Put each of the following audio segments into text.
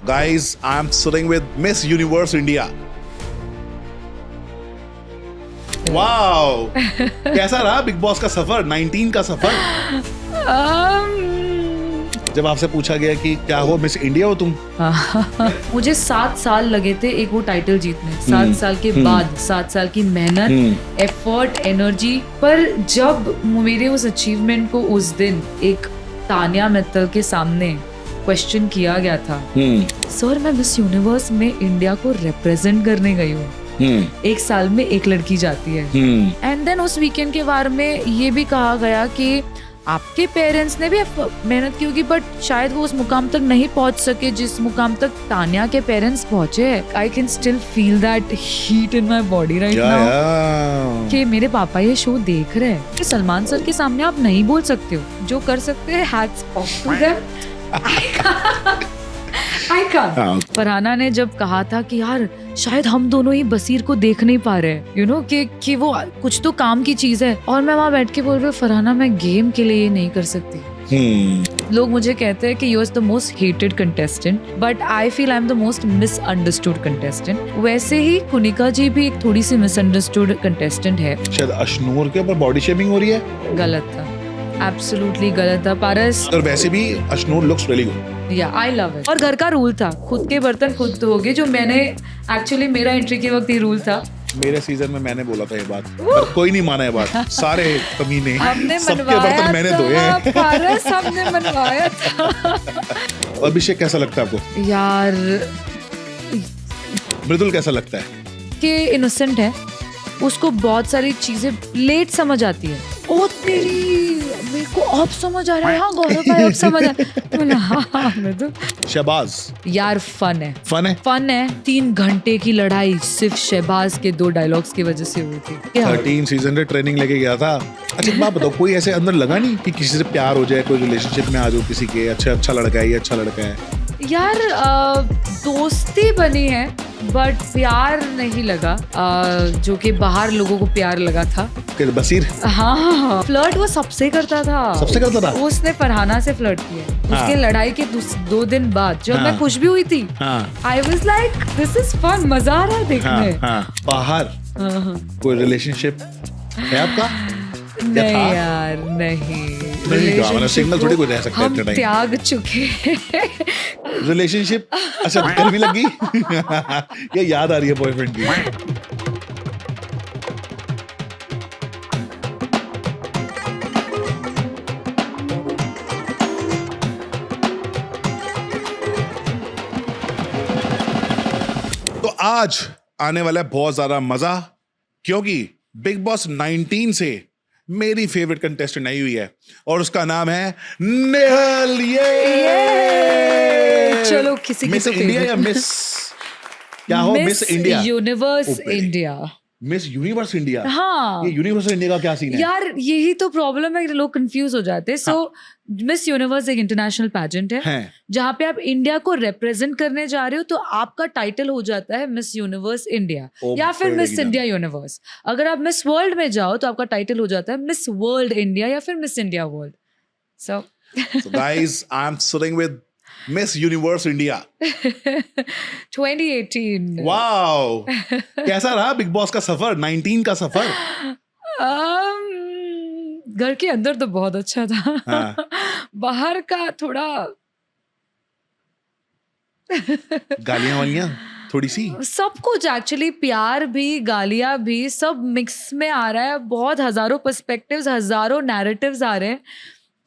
Guys, I'm sitting with Miss Universe India. Wow कैसा रहा big boss का सफर 19 का सफर? जब आपसे पूछा गया कि क्या हो मिस इंडिया हो तुम? मुझे 7 साल लगे थे एक वो टाइटल जीतने। 7 साल के बाद 7 साल की मेहनत, एफर्ट, एनर्जी। पर जब मेरे उस अचीवमेंट को उस दिन एक तानिया मित्तल के सामने क्वेश्चन किया गया था, सर मैं मिस यूनिवर्स में इंडिया को रिप्रेजेंट करने गई हूँ, एक साल में एक लड़की जाती है। एंड देन उस वीकेंड के बारे में ये भी कहा गया कि आपके पेरेंट्स ने भी मेहनत की होगी, बट शायद वो उस मुकाम तक नहीं पहुंच सके जिस मुकाम तक तानिया के पेरेंट्स पहुंचे। I can still feel that heat in my body right now कि मेरे पापा ये शो देख रहे हैं कि सलमान सर के सामने आप नहीं बोल सकते हो, जो कर सकते हैं hats off to them. Farhana ने जब कहा था कि यार शायद हम दोनों ही बसीर को देख नहीं पा रहे, यू नो कि वो कुछ तो काम की चीज है, और मैं वहाँ बैठ के बोल रही हूँ फरहाना मैं गेम के लिए ये नहीं कर सकती। लोग मुझे कहते हैं कि you are the most hated contestant, but I feel I am the most misunderstood contestant. वैसे ही कुनिका जी भी एक थोड़ी सी मिसअंडरस्टूड कंटेस्टेंट है। शायद अशनूर के ऊपर बॉडी शेमिंग हो रही है। गलत था, एब्सोल्युटली गलत था पारस। और वैसे भी अशनूर लुक्स रियली गुड। या आई लव इट। और घर का रूल था खुद के बर्तन खुद धोगे, जो मैंने एक्चुअली मेरा एंट्री के वक्त ये रूल था। मेरे सीजन में मैंने बोला था ये बात, पर कोई नहीं माना ये बात। सारे कमीने, हमने सबके बर्तन मैंने धोए। पारस हमने मनवाया था। अभिषेक कैसा लगता है आपको? यार मृदुल कैसा लगता है? कि इनोसेंट है, उसको बहुत सारी चीजें लेट समझ आती है। ओ तेरी, मेरे को अब समझ आ रहा है। हाँ गौरव भाई अब समझ आ रहा है। शहबाज यार फन है। 3 घंटे की लड़ाई सिर्फ शहबाज के 2 डायलॉग्स की वजह से हुई थी। 13 सीजन में ट्रेनिंग लेके गया था। अच्छा एक बात बताओ, कोई ऐसे अंदर लगा नहीं कि किसी से प्यार हो जाए, कोई रिलेशनशिप में आ जाओ किसी के, अच्छा लड़का है, ये अच्छा लड़का है? यार दोस्ती बनी है बट प्यार नहीं लगा, जो कि बाहर लोगों को प्यार लगा था। बसीर? हाँ, फ्लर्ट वो सबसे करता था। उसने फरहाना से फ्लर्ट किया। उसके लड़ाई के 2 दिन बाद जब मैं खुश भी हुई थी, I was like this is fun, मजा आ रहा है देखने। बाहर कोई रिलेशनशिप है आपका? नहीं यार नहीं, सिंगल थोड़ी कोई रह सकता है इतना टाइम। त्याग चुके रिलेशनशिप। अच्छा गर्मी लगी? ये याद आ रही है बॉयफ्रेंड की? तो आज आने वाला है बहुत ज्यादा मजा, क्योंकि बिग बॉस 19 से मेरी फेवरेट कंटेस्टेंट आई हुई है और उसका नाम है नेहल। चलो किसी मिस इंडिया या मिस क्या हो? Miss India universe India. Miss universe India. हाँ, ये यूनिवर्स इंडिया का क्या सीन है यार? यही तो प्रॉब्लम है, लोग कंफ्यूज हो जाते हैं। सो मिस यूनिवर्स एक इंटरनेशनल पैजेंट है जहाँ पे आप इंडिया को रिप्रेजेंट करने जा रहे हो, तो आपका टाइटल हो जाता है मिस यूनिवर्स इंडिया या फिर मिस इंडिया यूनिवर्स। अगर आप मिस वर्ल्ड में जाओ तो आपका टाइटल हो जाता है मिस वर्ल्ड इंडिया या फिर miss India world. So guys, I am sitting with miss universe India 2018। Wow कैसा रहा बिग बॉस का सफर 19 का सफर? घर के अंदर तो बहुत अच्छा था। बाहर का थोड़ा गालियां वालियां थोड़ी सी, सब कुछ एक्चुअली, प्यार भी गालियां भी सब मिक्स में आ रहा है। बहुत हजारों पर्सपेक्टिव्स, हजारों नैरेटिव्स आ रहे हैं,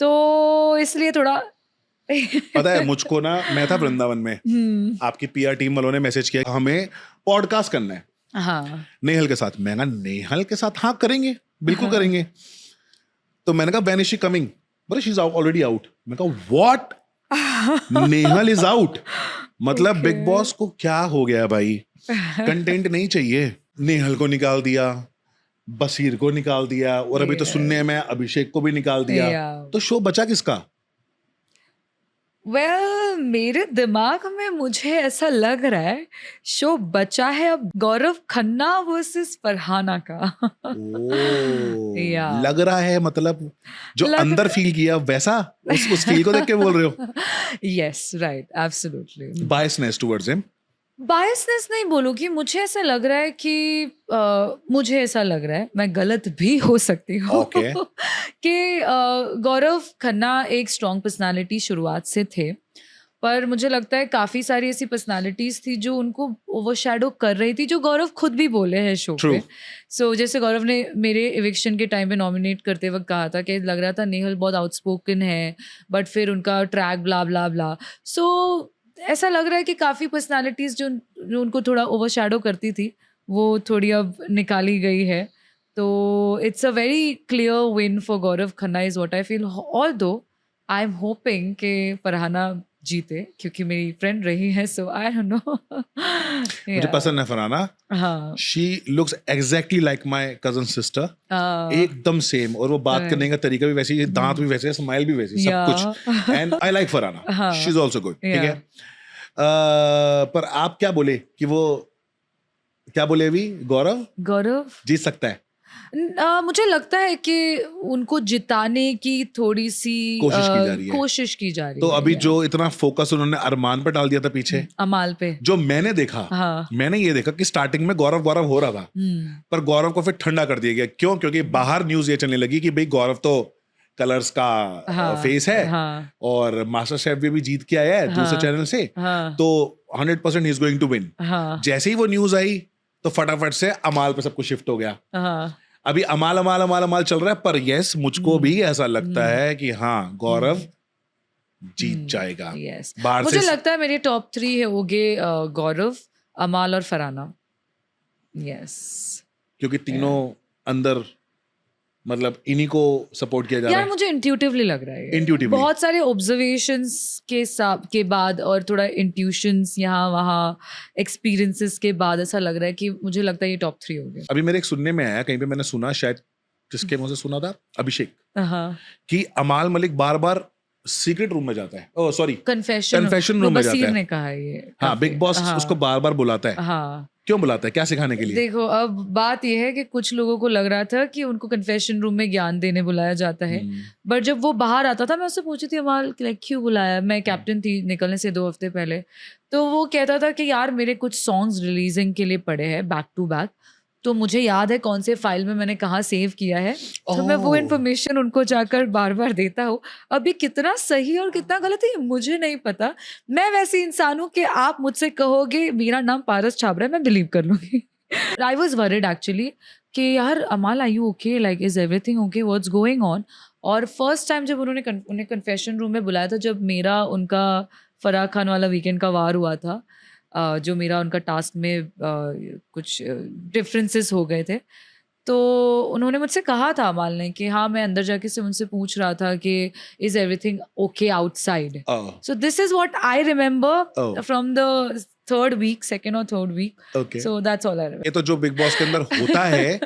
तो इसलिए थोड़ा पता है मुझको ना, मैं था वृंदावन में, आपकी पीआर टीम वालों ने मैसेज किया हमें पॉडकास्ट करना है। हाँ, नेहल के साथ। मैं कहा नेहल के साथ? हाँ करेंगे, बिल्कुल करेंगे। तो मैंने कहा व्हेन इज शी कमिंग? बोले शी इज ऑलरेडी आउट। मैं कहा व्हाट, नेहल इज आउट? मतलब बिग बॉस को क्या हो गया भाई? कंटेंट नहीं चाहिए। नेहल को निकाल दिया, बसीर को निकाल दिया, और अभी तो सुनने में अभिषेक को भी निकाल दिया। तो शो बचा किसका? मेरे दिमाग में मुझे ऐसा लग रहा है शो बचा है अब गौरव खन्ना वर्सेस फरहाना का। या लग रहा है मतलब जो लग अंदर फील किया वैसा उस फील को देख के बोल रहे हो? Yes right absolutely. Biasness towards him? Biasness नहीं बोलूँगी, मुझे ऐसा लग रहा है कि मुझे ऐसा लग रहा है, मैं गलत भी हो सकती हूँ Okay. कि गौरव खन्ना एक स्ट्रॉन्ग पर्सनालिटी शुरुआत से थे, पर मुझे लगता है काफ़ी सारी ऐसी पर्सनालिटीज़ थी जो उनको ओवरशैडो कर रही थी, जो गौरव खुद भी बोले हैं शो पे। सो जैसे गौरव ने मेरे इविक्शन के टाइम पे नॉमिनेट करते वक्त कहा था कि लग रहा था नेहल बहुत आउटस्पोकन है, बट फिर उनका ट्रैक ब्ला ब्ला ब्ला। सो ऐसा लग रहा है कि काफ़ी पर्सनालिटीज़ जो उनको थोड़ा ओवरशैडो करती थी, वो थोड़ी अब निकाली गई है। तो it's a very clear win for Gaurav Khanna is what I feel. Although I am hoping कि फरहाना जीते, क्योंकि मेरी फ्रेंड रही है, सो आई डोंट नो। मुझे पसंद है फरहाना। हाँ she looks exactly like my cousin sister, एकदम सेम, और वो बात करने का तरीका भी वैसे ही, दांत भी वैसे, स्माइल भी वैसी, सब कुछ। And I like Farhana, she is also good. ठीक है, पर आप क्या बोले कि वो क्या बोले अभी? गौरव जीत सकता है? मुझे लगता है कि उनको जिताने की थोड़ी सी कोशिश की जा रही है। तो अभी जो इतना फोकस उन्होंने अरमान पे डाल दिया था पीछे, अमाल पे, जो मैंने देखा, मैंने ये देखा कि स्टार्टिंग में गौरव हो रहा था, पर गौरव को फिर ठंडा कर दिया गया। क्यों? क्योंकि बाहर न्यूज ये चलने लगी कि भाई गौरव तो कलर्स का फेस है, और मास्टर शेफ भी जीत के आया है दूसरे चैनल से, तो 100% he is going to win. जैसे ही वो न्यूज आई तो फटाफट से अमाल पे सब कुछ शिफ्ट हो गया। अभी अमाल चल रहा है, पर यस, मुझको भी ऐसा लगता है कि हाँ, गौरव जीत जाएगा। यस, मुझे लगता है मेरे टॉप 3 होंगे गौरव, अमाल और फरहाना। यस, क्योंकि तीनों अंदर मतलब इन्हीं को सपोर्ट किया जा रहा है। यार मुझे इंट्यूटिवली लग रहा है, इंट्यूटिवली बहुत सारे ऑब्जर्वेशंस के बाद और थोड़ा इंट्यूशंस यहाँ वहाँ एक्सपीरियंसेस के बाद ऐसा लग रहा है कि मुझे लगता है ये टॉप 3 हो गए। अभी मेरे एक सुनने में आया, कहीं पे मैंने सुना, शायद किसके मुंह से सुना था, अभिषेक, कि अमाल मलिक बार बार सीक्रेट रूम में जाता है, ओह सॉरी, कन्फेशन रूम में जाता है। ने कहा ये, हाँ, बिग बॉस उसको बार बार बुलाता है। हाँ, क्यों बुलाता है? क्या सिखाने के लिए? देखो, अब बात यह है कि कुछ लोगों को लग रहा था कि उनको कन्फेशन रूम में ज्ञान देने बुलाया जाता है, बट जब वो बाहर आता था, मैं उससे पूछी थी अमाल क्यों बुलाया, मैं कैप्टन थी निकलने से 2 हफ्ते पहले, तो वो कहता था कि यार मेरे कुछ सॉन्ग्स रिलीजिंग के लिए पड़े हैं बैक टू बैक, तो मुझे याद है कौन से फाइल में मैंने कहाँ सेव किया है, तो मैं वो इन्फॉर्मेशन उनको जाकर बार बार देता हूँ। अभी कितना सही और कितना गलत है मुझे नहीं पता, मैं वैसी इंसान हूँ कि आप मुझसे कहोगे मेरा नाम पारस छाबरा है, मैं बिलीव कर लूँगी। I was worried actually कि यार अमाल are you okay, like is everything okay, what's going on। और फर्स्ट टाइम जब उन्हें कन्फेशन रूम में बुलाया था, जब मेरा उनका फराह खान वाला वीकेंड का वार हुआ था, जो मेरा उनका टास्क में कुछ डिफरेंसेस हो गए थे, तो उन्होंने मुझसे कहा था अमाल ने कि हाँ, मैं अंदर जाके से उनसे पूछ रहा था कि is everything okay outside. So this is what I remember from the second और third week. So that's all I remember. ये तो जो बिग बॉस के अंदर होता है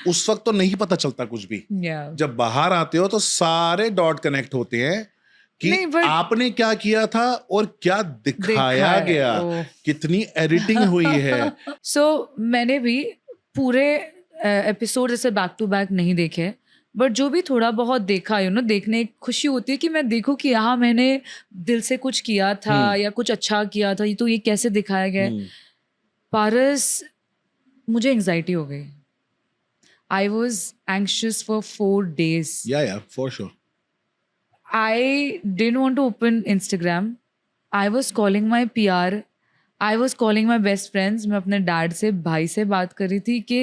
उस वक्त तो नहीं पता चलता कुछ भी, जब बाहर आते हो तो सारे डॉट कनेक्ट होते हैं कि आपने क्या किया था और क्या दिखाया गया, कितनी एडिटिंग हुई है। सो मैंने भी पूरे एपिसोड जैसे बैक टू बैक नहीं देखे, बट जो भी थोड़ा बहुत देखा देखने एक खुशी होती है कि मैं देखूं कि यहाँ मैंने दिल से कुछ किया था या कुछ अच्छा किया था, तो ये कैसे दिखाया गया। पारस, मुझे एंग्जाइटी हो गई, I was anxious for 4 days। Yeah, for sure. I didn't want to open Instagram. I was calling my PR. I was calling my best friends. मैं अपने डैड से, भाई से बात कर रही थी कि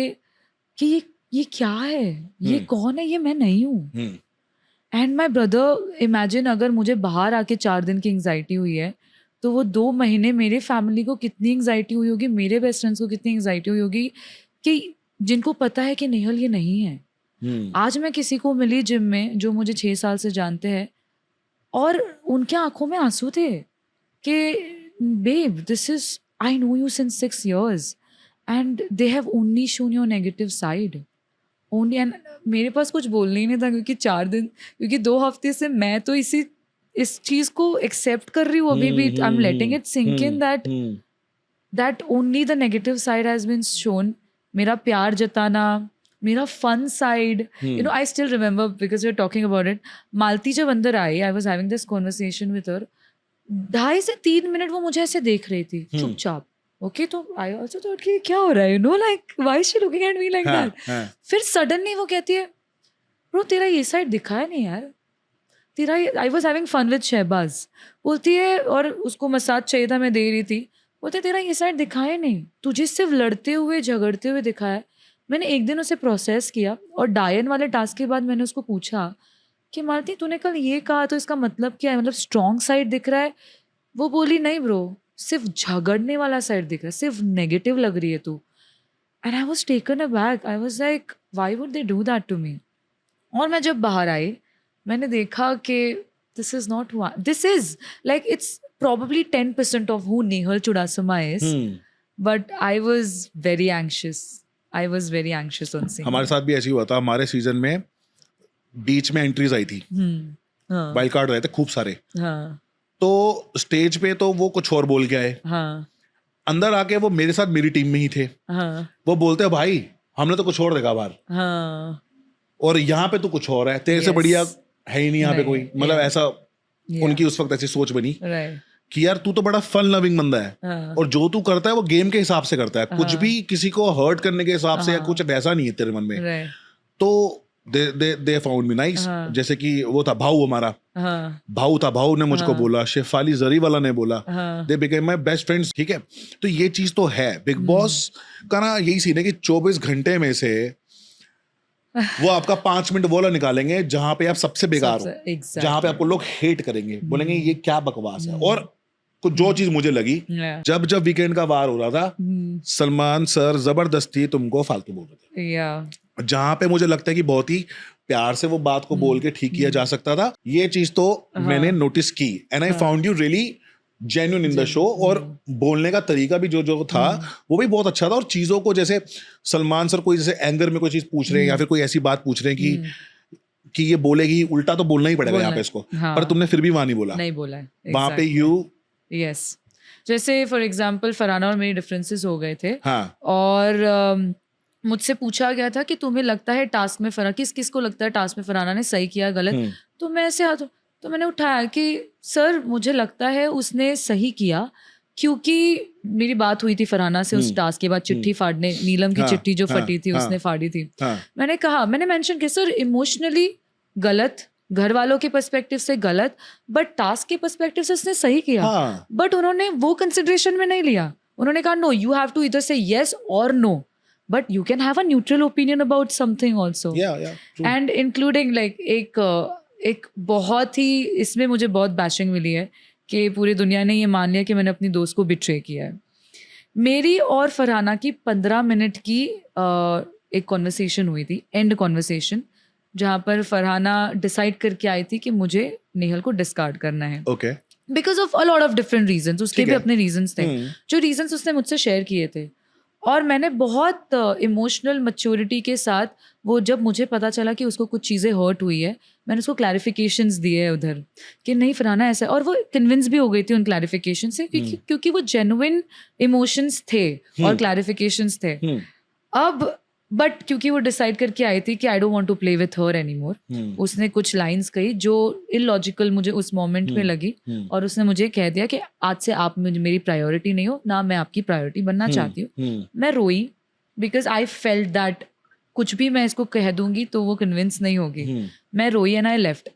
ये क्या है, ये कौन है, ये मैं नहीं हूँ। एंड माई ब्रदर, इमेजिन अगर मुझे बाहर आके 4 दिन की एंग्जाइटी हुई है, तो वो 2 महीने मेरे फैमिली को कितनी एंग्जाइटी हुई होगी, मेरे बेस्ट फ्रेंड्स को कितनी एंग्जाइटी हुई होगी, कि जिनको पता है कि नेहल ये नहीं है। आज मैं किसी को मिली जिम में जो मुझे 6 साल से जानते हैं, और उनके आंखों में आंसू थे कि babe, this is, I know you since 6 years and they have only shown your negative side only. And मेरे पास कुछ बोलने ही नहीं था, क्योंकि 2 हफ्ते से मैं तो इसी इस चीज को एक्सेप्ट कर रही हूँ अभी भी. I am letting it sink in that only the negative side has been shown. मेरा प्यार जताना, मेरा fun side, you know, I still remember because we are talking about it. Malti जब अंदर आई, I was having this conversation with her. 2.5 से 3 minute वो मुझे ऐसे देख रही थी चुपचाप. ओके, तो आई आल्सो थॉट कि क्या हो रहा है, you know, like why she looking at me like that. फिर सडनली वो कहती है, ब्रो तेरा ये साइड दिखा है नहीं यार, तेरा. I was having fun with Shehbaz. बोलती है, और उसको मसाज चाहिए था, मैं दे रही थी. बोलते है तेरा ये साइड दिखा है नहीं, तुझे सिर्फ लड़ते हुए झगड़ते हुए दिखा है. मैंने एक दिन उसे प्रोसेस किया और डायन वाले टास्क के बाद मैंने उसको पूछा कि मालती तूने कल ये कहा तो इसका मतलब क्या है, मतलब स्ट्रॉन्ग साइड दिख रहा है. वो बोली नहीं ब्रो, सिर्फ झगड़ने वाला साइड दिख रहा है, सिर्फ नेगेटिव लग रही है तू. And I was taken aback. I was like why would they do that to me. और मैं जब बाहर आई, मैंने देखा कि this is not, this is like it's probably 10% of who Nehal Chudasama is. But I was very anxious. I was very anxious on seeing. हमारे साथ भी ऐसे ही हुआ था. हमारे सीजन में बीच में एंट्रीज आई थी, वाइल्ड कार्ड रहे थे खूब सारे. तो स्टेज पे तो वो कुछ और बोल के आए. अंदर आके वो मेरे साथ मेरी टीम में ही थे. वो बोलते हैं भाई हमने तो कुछ और देखा बाहर, और यहाँ पे तो कुछ और है, तेरे से बढ़िया है ही नहीं यहाँ पे कोई. मतलब ऐसा उनकी उस वक्त ऐसी सोच बनी कि यार तू तो बड़ा फन लविंग बंदा है, और जो तू करता है वो गेम के हिसाब से करता है, कुछ भी किसी को हर्ट करने के हिसाब से या कुछ वैसा नहीं है तेरे मन में. तो दे फाउंड मी नाइस. जैसे कि वो था भाऊ, हमारा भाऊ था, भाऊ ने मुझको बोला, शेफाली जरी वाला ने बोला, they became my best friends. ठीक है, तो ये चीज तो है. बिग बॉस का ना यही सीन है कि 24 घंटे में से वो आपका 5 मिनट वो निकालेंगे जहां पे आप सबसे बेकार हो, जहां पे आपको लोग हेट करेंगे, बोलेंगे ये क्या बकवास है. और कुछ जो चीज मुझे लगी, जब वीकेंड का वार हो रहा था, सलमान सर जबरदस्ती तुमको फालतू बोल रहे थे. जहां पे मुझे लगता है कि बहुत ही प्यार से वो बात को बोल के ठीक किया जा सकता था. ये चीज तो मैंने नोटिस की. And I found you really genuine in the show. और बोलने का तरीका भी जो था वो भी बहुत अच्छा था. और चीजों को, जैसे सलमान सर कोई जैसे एंगर में कोई चीज पूछ रहे हैं या फिर कोई ऐसी बात पूछ रहे हैं कि ये बोलेगी, उल्टा तो बोलना ही पड़ेगा यहाँ पे इसको, पर तुमने फिर भी वहां नहीं बोला. वहां पे यू जैसे फॉर एग्जाम्पल फरहाना और मेरी डिफरेंसेस हो गए थे. और मुझसे पूछा गया था कि तुम्हें लगता है टास्क में किस को लगता है टास्क में फरहाना ने सही किया गलत. तो मैं ऐसे तो मैंने उठाया कि सर मुझे लगता है उसने सही किया, क्योंकि मेरी बात हुई थी फरहाना से उस टास्क के बाद चिट्ठी फाड़ने, नीलम की चिट्ठी जो फटी थी उसने फाड़ी थी. मैंने मेंशन किया सर इमोशनली गलत, घर वालों के पर्सपेक्टिव से गलत, बट टास्क के पर्सपेक्टिव से उसने सही किया. बट उन्होंने वो कंसिडरेशन में नहीं लिया. उन्होंने कहा नो, यू हैव टू इधर से येस और no, but you can have a neutral opinion about something also. And including like एक बहुत ही, इसमें मुझे बहुत बैशिंग मिली है कि पूरी दुनिया ने ये मान लिया कि मैंने अपनी दोस्त को बिट्रे किया है. मेरी और फरहाना की 15 मिनट की एक कॉन्वर्सेशन हुई थी, एंड कॉन्वर्सेशन, जहाँ पर फरहाना डिसाइड करके आई थी कि मुझे नेहल को डिस्कार्ड करना है. Okay. Because of a lot of different reasons. उसके भी अपने रीजंस थे, जो रीजंस उसने मुझसे शेयर किए थे. और मैंने बहुत इमोशनल मैच्योरिटी के साथ, वो जब मुझे पता चला कि उसको कुछ चीज़ें हर्ट हुई है, मैंने उसको क्लैरिफिकेशंस दिए हैं उधर कि नहीं फरहाना ऐसा. और वो कन्विंस भी हो गई थी उन क्लैरिफिकेशन से, क्योंकि वो जेन्युइन इमोशंस थे और क्लैरिफिकेशंस थे. अब बट क्योंकि वो डिसाइड करके आई थी कि I don't want to play with her anymore, उसने कुछ लाइंस कही जो इलॉजिकल मुझे उस मोमेंट में लगी. और उसने मुझे कह दिया कि आज से आप मेरी प्रायोरिटी नहीं हो, ना मैं आपकी प्रायोरिटी बनना चाहती हूँ. मैं रोई बिकॉज आई फेल्ट दैट कुछ भी मैं इसको कह दूंगी तो वो कन्विंस नहीं होगी. मैं रोई एंड आई लेफ्ट.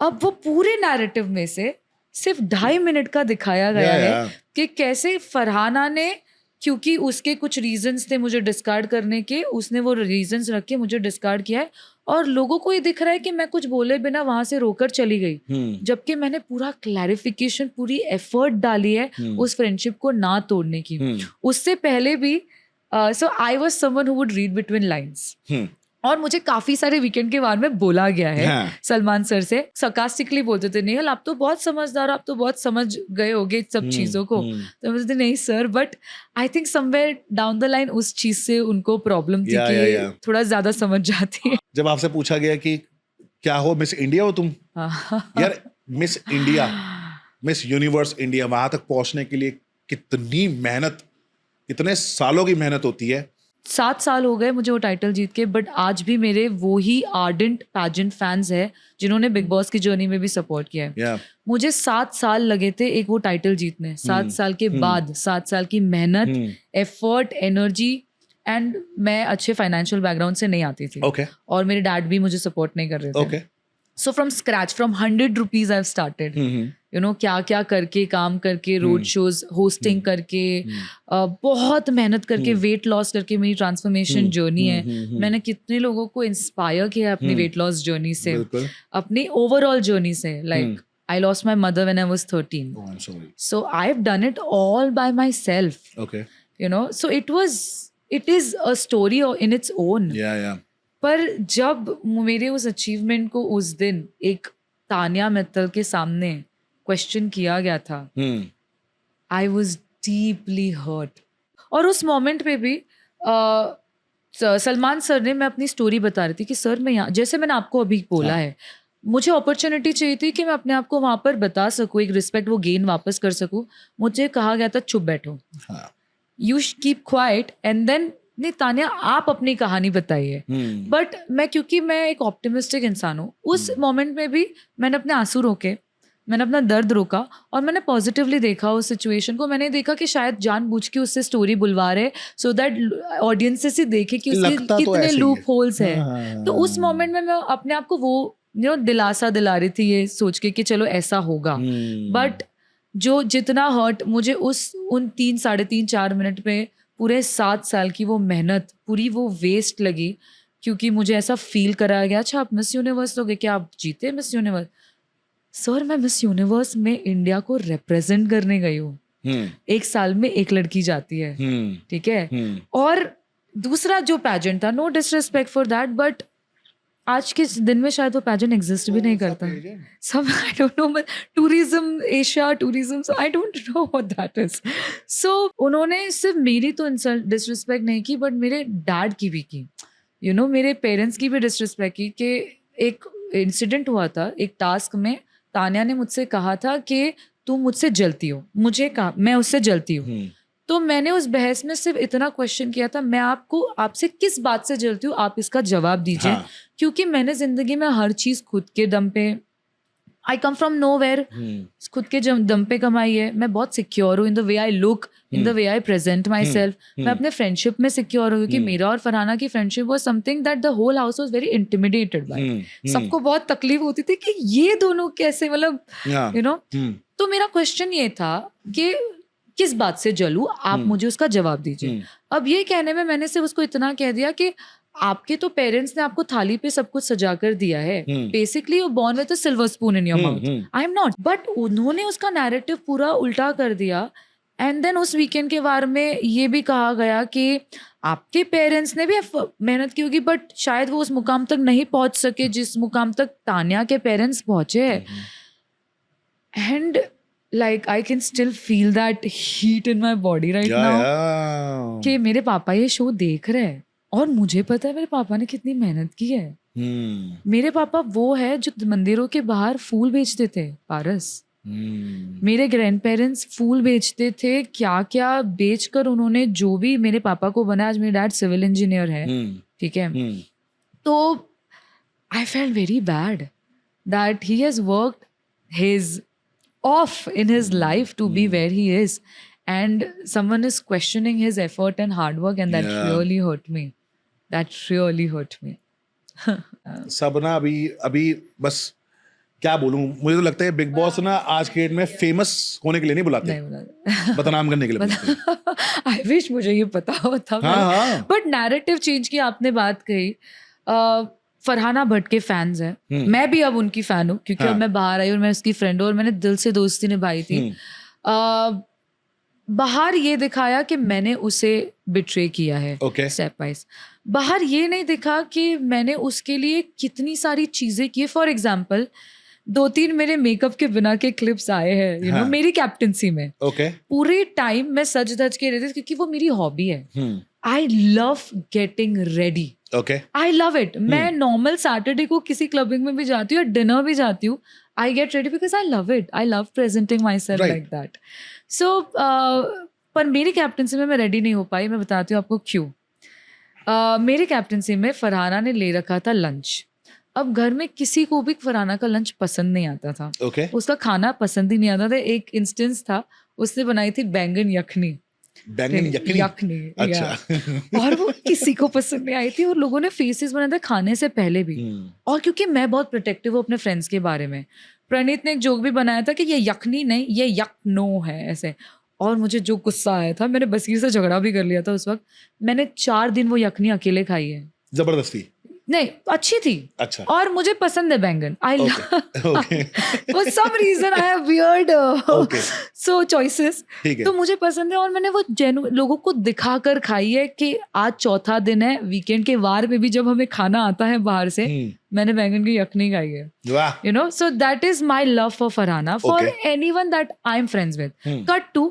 अब वो पूरे नैरेटिव में से सिर्फ 2.5 मिनट का दिखाया गया है कि कैसे फरहाना ने, क्योंकि उसके कुछ रीजंस थे मुझे डिस्कार्ड करने के, उसने वो रीजंस रख के मुझे डिस्कार्ड किया है. और लोगों को ये दिख रहा है कि मैं कुछ बोले बिना वहां से रोकर चली गई, जबकि मैंने पूरा क्लैरिफिकेशन, पूरी एफर्ट डाली है उस फ्रेंडशिप को ना तोड़ने की. उससे पहले भी so I was someone who would read between lines. और मुझे काफी सारे वीकेंड के बारे में बोला गया है सलमान सर से, सरकास्टिकली बोलते थे नेहल आप तो बहुत समझदार, आप तो बहुत समझ गए होगे सब चीजों को. तो मुझे नहीं sir, but I think somewhere down the line उस चीज से उनको प्रॉब्लम थी कि थोड़ा ज्यादा समझ जाती है. जब आपसे पूछा गया कि क्या हो मिस इंडिया हो तुम, यार miss India, miss universe India, वहां तक पहुंचने के लिए कितनी मेहनत, कितने सालों की मेहनत होती है। 7 साल हो गए मुझे वो टाइटल जीत के, बट आज भी मेरे वो ही आर्डेंट पैजेंट फैंस है जिन्होंने बिग बॉस की जर्नी में भी सपोर्ट किया है। Yeah. मुझे 7 साल लगे थे एक वो टाइटल जीतने। 7 साल के बाद 7 साल की मेहनत, एफर्ट, एनर्जी, एंड मैं अच्छे फाइनेंशियल बैकग्राउंड से नहीं आती थी। Okay. और मेरे डैड भी मुझे सपोर्ट नहीं कर रहे थे। Okay. So from scratch, from 100 rupees I started, you know, क्या क्या करके, काम करके, रोड शोज होस्टिंग करके, बहुत मेहनत करके, वेट लॉस करके मेरी ट्रांसफॉर्मेशन जर्नी है। मैंने कितने लोगों को इंस्पायर किया अपनी वेट लॉस जर्नी से, अपनी ओवरऑल जर्नी से। Like I lost my mother when I was 13. Oh, I'm sorry. So I've done it all by myself. Okay. You know, so it is a story in its own. Yeah. पर जब मेरे उस achievement को उस दिन एक तानिया मित्तल के सामने क्वेश्चन किया गया था, आई वॉज डीपली हर्ट। और उस मोमेंट पे भी सलमान सर ने, मैं अपनी स्टोरी बता रही थी कि सर मैं यहाँ, जैसे मैंने आपको अभी बोला है, मुझे अपॉर्चुनिटी चाहिए थी कि मैं अपने आप को वहाँ पर बता सकूँ, एक रिस्पेक्ट वो गेन वापस कर सकूँ। मुझे कहा गया था चुप बैठो, you keep quiet and then, नहीं तानिया आप अपनी कहानी बताइए। बट क्योंकि मैं एक ऑप्टिमिस्टिक इंसान हूँ, उस मोमेंट में भी मैंने अपने आंसू रोके, मैंने अपना दर्द रोका और मैंने पॉजिटिवली देखा उस सिचुएशन को। मैंने देखा कि शायद जानबूझ के उससे स्टोरी बुलवा रहे, सो दैट ऑडियंसेस ही देखे कि उसके कितने लूप होल्स है। तो उस मोमेंट में मैं अपने आप को वो दिलासा दिला रही थी ये सोच के कि चलो ऐसा होगा। बट जो जितना हर्ट मुझे उन 3, 3.5, 4 मिनट में पूरे 7 साल की वो मेहनत पूरी वो वेस्ट लगी, क्योंकि मुझे ऐसा फील कराया गया, अच्छा आप मिस यूनिवर्स लोगे, क्या आप जीते मिस यूनिवर्स? सर मैं मिस यूनिवर्स में इंडिया को रिप्रेजेंट करने गई हूँ। 1 साल में 1 लड़की जाती है, ठीक है। और दूसरा जो पैजेंट था, no disrespect for that, but आज के दिन में शायद वो पैजेंट एग्जिस्ट भी नहीं करता। सब I don't know, tourism, Asia tourism, so I don't know what that is. So उन्होंने सिर्फ मेरी तो इंसल्ट डिसरिस्पेक्ट नहीं की, बट मेरे डैड की भी की, यू नो, मेरे पेरेंट्स की भी डिसरिस्पेक्ट की। कि एक इंसिडेंट हुआ था एक टास्क में, तानिया ने मुझसे कहा था कि तुम मुझसे जलती हो, मुझे कहा मैं उससे जलती हूँ। तो मैंने उस बहस में सिर्फ इतना क्वेश्चन किया था, मैं आपसे किस बात से जलती हूँ, आप इसका जवाब दीजिए। हाँ। क्योंकि मैंने जिंदगी में हर चीज खुद के दम पे, आई कम फ्रॉम नोवेयर, खुद के दम पे कमाई है। मैं बहुत सिक्योर हूँ in the way I look, in the way I present my self. मैं अपने फ्रेंडशिप में सिक्योर हूँ, क्योंकि मेरा और फरहाना की friendship was something that the whole house was very intimidated by. सबको बहुत तकलीफ होती थी कि ये दोनों कैसे, मतलब यू नो। तो मेरा क्वेश्चन ये था कि किस बात से जलूं, आप मुझे उसका जवाब दीजिए। अब ये कहने में मैंने सिर्फ उसको इतना कह दिया कि आपके तो पेरेंट्स ने आपको थाली पे सब कुछ सजा कर दिया है, basically you born with a silver spoon in your mouth, I am not. But उन्होंने उसका नैरेटिव पूरा उल्टा कर दिया। एंड देन उस वीकेंड के बारे में ये भी कहा गया कि आपके पेरेंट्स ने भी मेहनत की होगी, बट शायद वो उस मुकाम तक नहीं पहुंच सके जिस मुकाम तक तानिया के पेरेंट्स पहुंचे हैं। And like I can still feel that heat in my body right now कि मेरे पापा ये शो देख रहे हैं और मुझे पता है मेरे पापा ने कितनी मेहनत की है। मेरे पापा वो है जो मंदिरों के बाहर फूल बेचते थे, पारस। मेरे ग्रैंड पेरेंट्स फूल बेचते थे, क्या क्या बेचकर उन्होंने जो भी मेरे पापा को बना। आज मेरे डैड सिविल इंजीनियर है, ठीक है। तो आई felt very bad that he has worked his off in his life to be where he is, and someone is questioning his effort and hard work, and that really hurt me. That really hurt me. सब ना अभी बस क्या बोलूं, मुझे तो लगता है बिग बॉस ना आज के डेट में फेमस होने के लिए नहीं बुलाते, बदनाम करने के लिए बुलाते। I wish मुझे ये पता होता। बट नैरेटिव चेंज की आपने बात कही। फरहाना भट्ट के फैंस हैं, मैं भी अब उनकी फैन हूँ, क्योंकि अब मैं बाहर आई और मैं उसकी फ्रेंड हूँ और मैंने दिल से दोस्ती निभाई थी। बाहर ये दिखाया कि मैंने उसे बिट्रे किया है, स्टेप वाइज। बाहर ये नहीं दिखा कि मैंने उसके लिए कितनी सारी चीजें की। फॉर एग्जाम्पल 2-3 मेरे मेकअप के बिना के क्लिप्स आए हैं, यू नो, मेरी कैप्टनसी में। पूरे टाइम मैं सज धज के रहती थी, क्योंकि वो मेरी हॉबी है। I love getting ready, I love it. मैं नॉर्मल सैटरडे को किसी क्लबिंग में भी जाती हूँ या डिनर भी जाती हूँ, I get ready because I love it. I love presenting myself Right. like that. So, पर मेरी कैप्टनसी में मैं रेडी नहीं हो पाई. मैं बताती हूँ आपको क्यों. मेरी कैप्टनसी में फरहाना ने ले रखा था लंच. अब घर में किसी को भी फरहाना का लंच पसंद नहीं आता था. Okay. उसका खाना पसंद ही नहीं आता था. एक इंस्टेंस था, उसने बनाई थी बैंगन यखनी. बैंगन यखनी. अच्छा. yeah. और वो किसी को पसंद नहीं आई थी और लोगों ने फेसेस बनाए थे खाने से पहले भी. और क्योंकि मैं बहुत प्रोटेक्टिव हूँ अपने फ्रेंड्स के बारे में, प्रणीत ने एक जोक भी बनाया था कि ये यखनी नहीं, ये यखनो है ऐसे. और मुझे जो गुस्सा आया था, मैंने बसीर से झगड़ा भी कर लिया था उस वक्त. मैंने 4 दिन वो यखनी अकेले खाई है. जबरदस्ती. नहीं, अच्छी थी. अच्छा. और मुझे पसंद है बैंगन. I Okay. For some reason I have weird so choices. ठीक है. तो मुझे पसंद है और मैंने वो लोगों को दिखाकर खाई है कि आज चौथा दिन है, वीकेंड के वार में भी जब हमें खाना आता है बाहर से, मैंने बैंगन की यखनी खाई है. वाह. You know, so that is my love for Farhana, for Okay. anyone that I'm friends with. Cut to,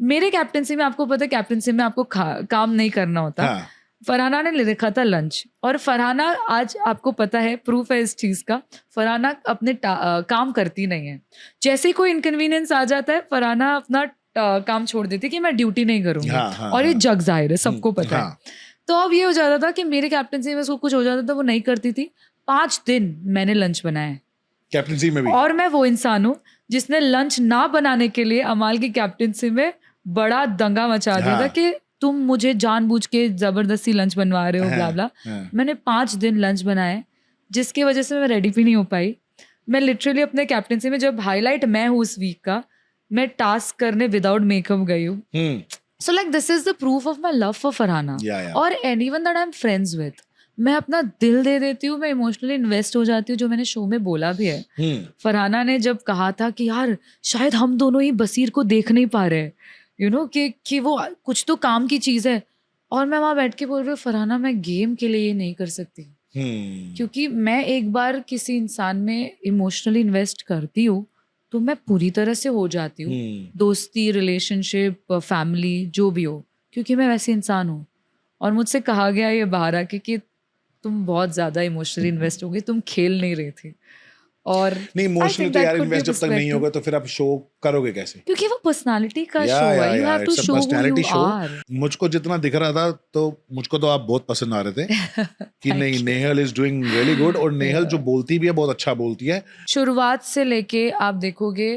मेरे कैप्टनसी में आपको पता है, कैप्टनसी में आपको काम नहीं करना होता. हाँ. फरहाना ने ले रखा था लंच. और फरहाना, आज आपको पता है, प्रूफ है इस चीज का, फरहाना अपने काम करती नहीं है. जैसे ही कोई इनकन्वीनियंस आ जाता है, फरहाना अपना काम छोड़ देती है कि मैं ड्यूटी नहीं करूंगी. हाँ, और ये जग जाहिर है, सबको पता है. तो अब ये हो जाता था कि मेरे कैप्टनसी में उसको कुछ हो जाता था, वो नहीं करती थी. 5 दिन मैंने लंच बनाया कैप्टनसी में भी. और मैं वो इंसान हूँ जिसने लंच ना बनाने के लिए अमाल की कैप्टनसी में बड़ा दंगा मचा दिया था कि तुम मुझे जानबूझ के जबरदस्ती लंच बनवा रहे हो, ब्ला ब्ला. मैंने 5 दिन लंच बनाए, जिसकी वजह से मैं रेडी भी नहीं हो पाई. मैं लिटरली अपने कैप्टनसी में, जब हाईलाइट मैं हूँ उस वीक का, मैं टास्क करने विदाउट मेकअप गई हूँ. So like this is the proof of my love for Farhana और anyone that I am friends with. मैं अपना दिल दे देती हूँ, मैं इमोशनली इन्वेस्ट हो जाती हूँ, जो मैंने शो में बोला भी है. फरहाना ने जब कहा था कि यार शायद हम दोनों ही बसीर को देख नहीं पा रहे, यू नो, कि वो कुछ तो काम की चीज़ है. और मैं वहाँ बैठ के बोल रही हूँ, फरहाना मैं गेम के लिए ये नहीं कर सकती. क्योंकि मैं एक बार किसी इंसान में इमोशनली इन्वेस्ट करती हूँ तो मैं पूरी तरह से हो जाती हूँ. दोस्ती, रिलेशनशिप, फैमिली, जो भी हो, क्योंकि मैं वैसे इंसान हूँ. और मुझसे कहा गया ये बाहर आके कि तुम बहुत ज़्यादा इमोशनली इन्वेस्ट हो गई, तुम खेल नहीं रही थी. और नहीं, इमोशनली तो यार इन्वेस्ट जब तक नहीं होगा तो फिर आप शो करोगे कैसे? क्योंकि वो पर्सनालिटी का शो है. You have to show who you are. मुझको जितना दिख रहा था तो मुझको तो आप बहुत पसंद आ रहे थे कि नहीं, Nehal is doing really good. और नेहल जो बोलती भी है बहुत अच्छा बोलती है. शुरुआत से लेके आप देखोगे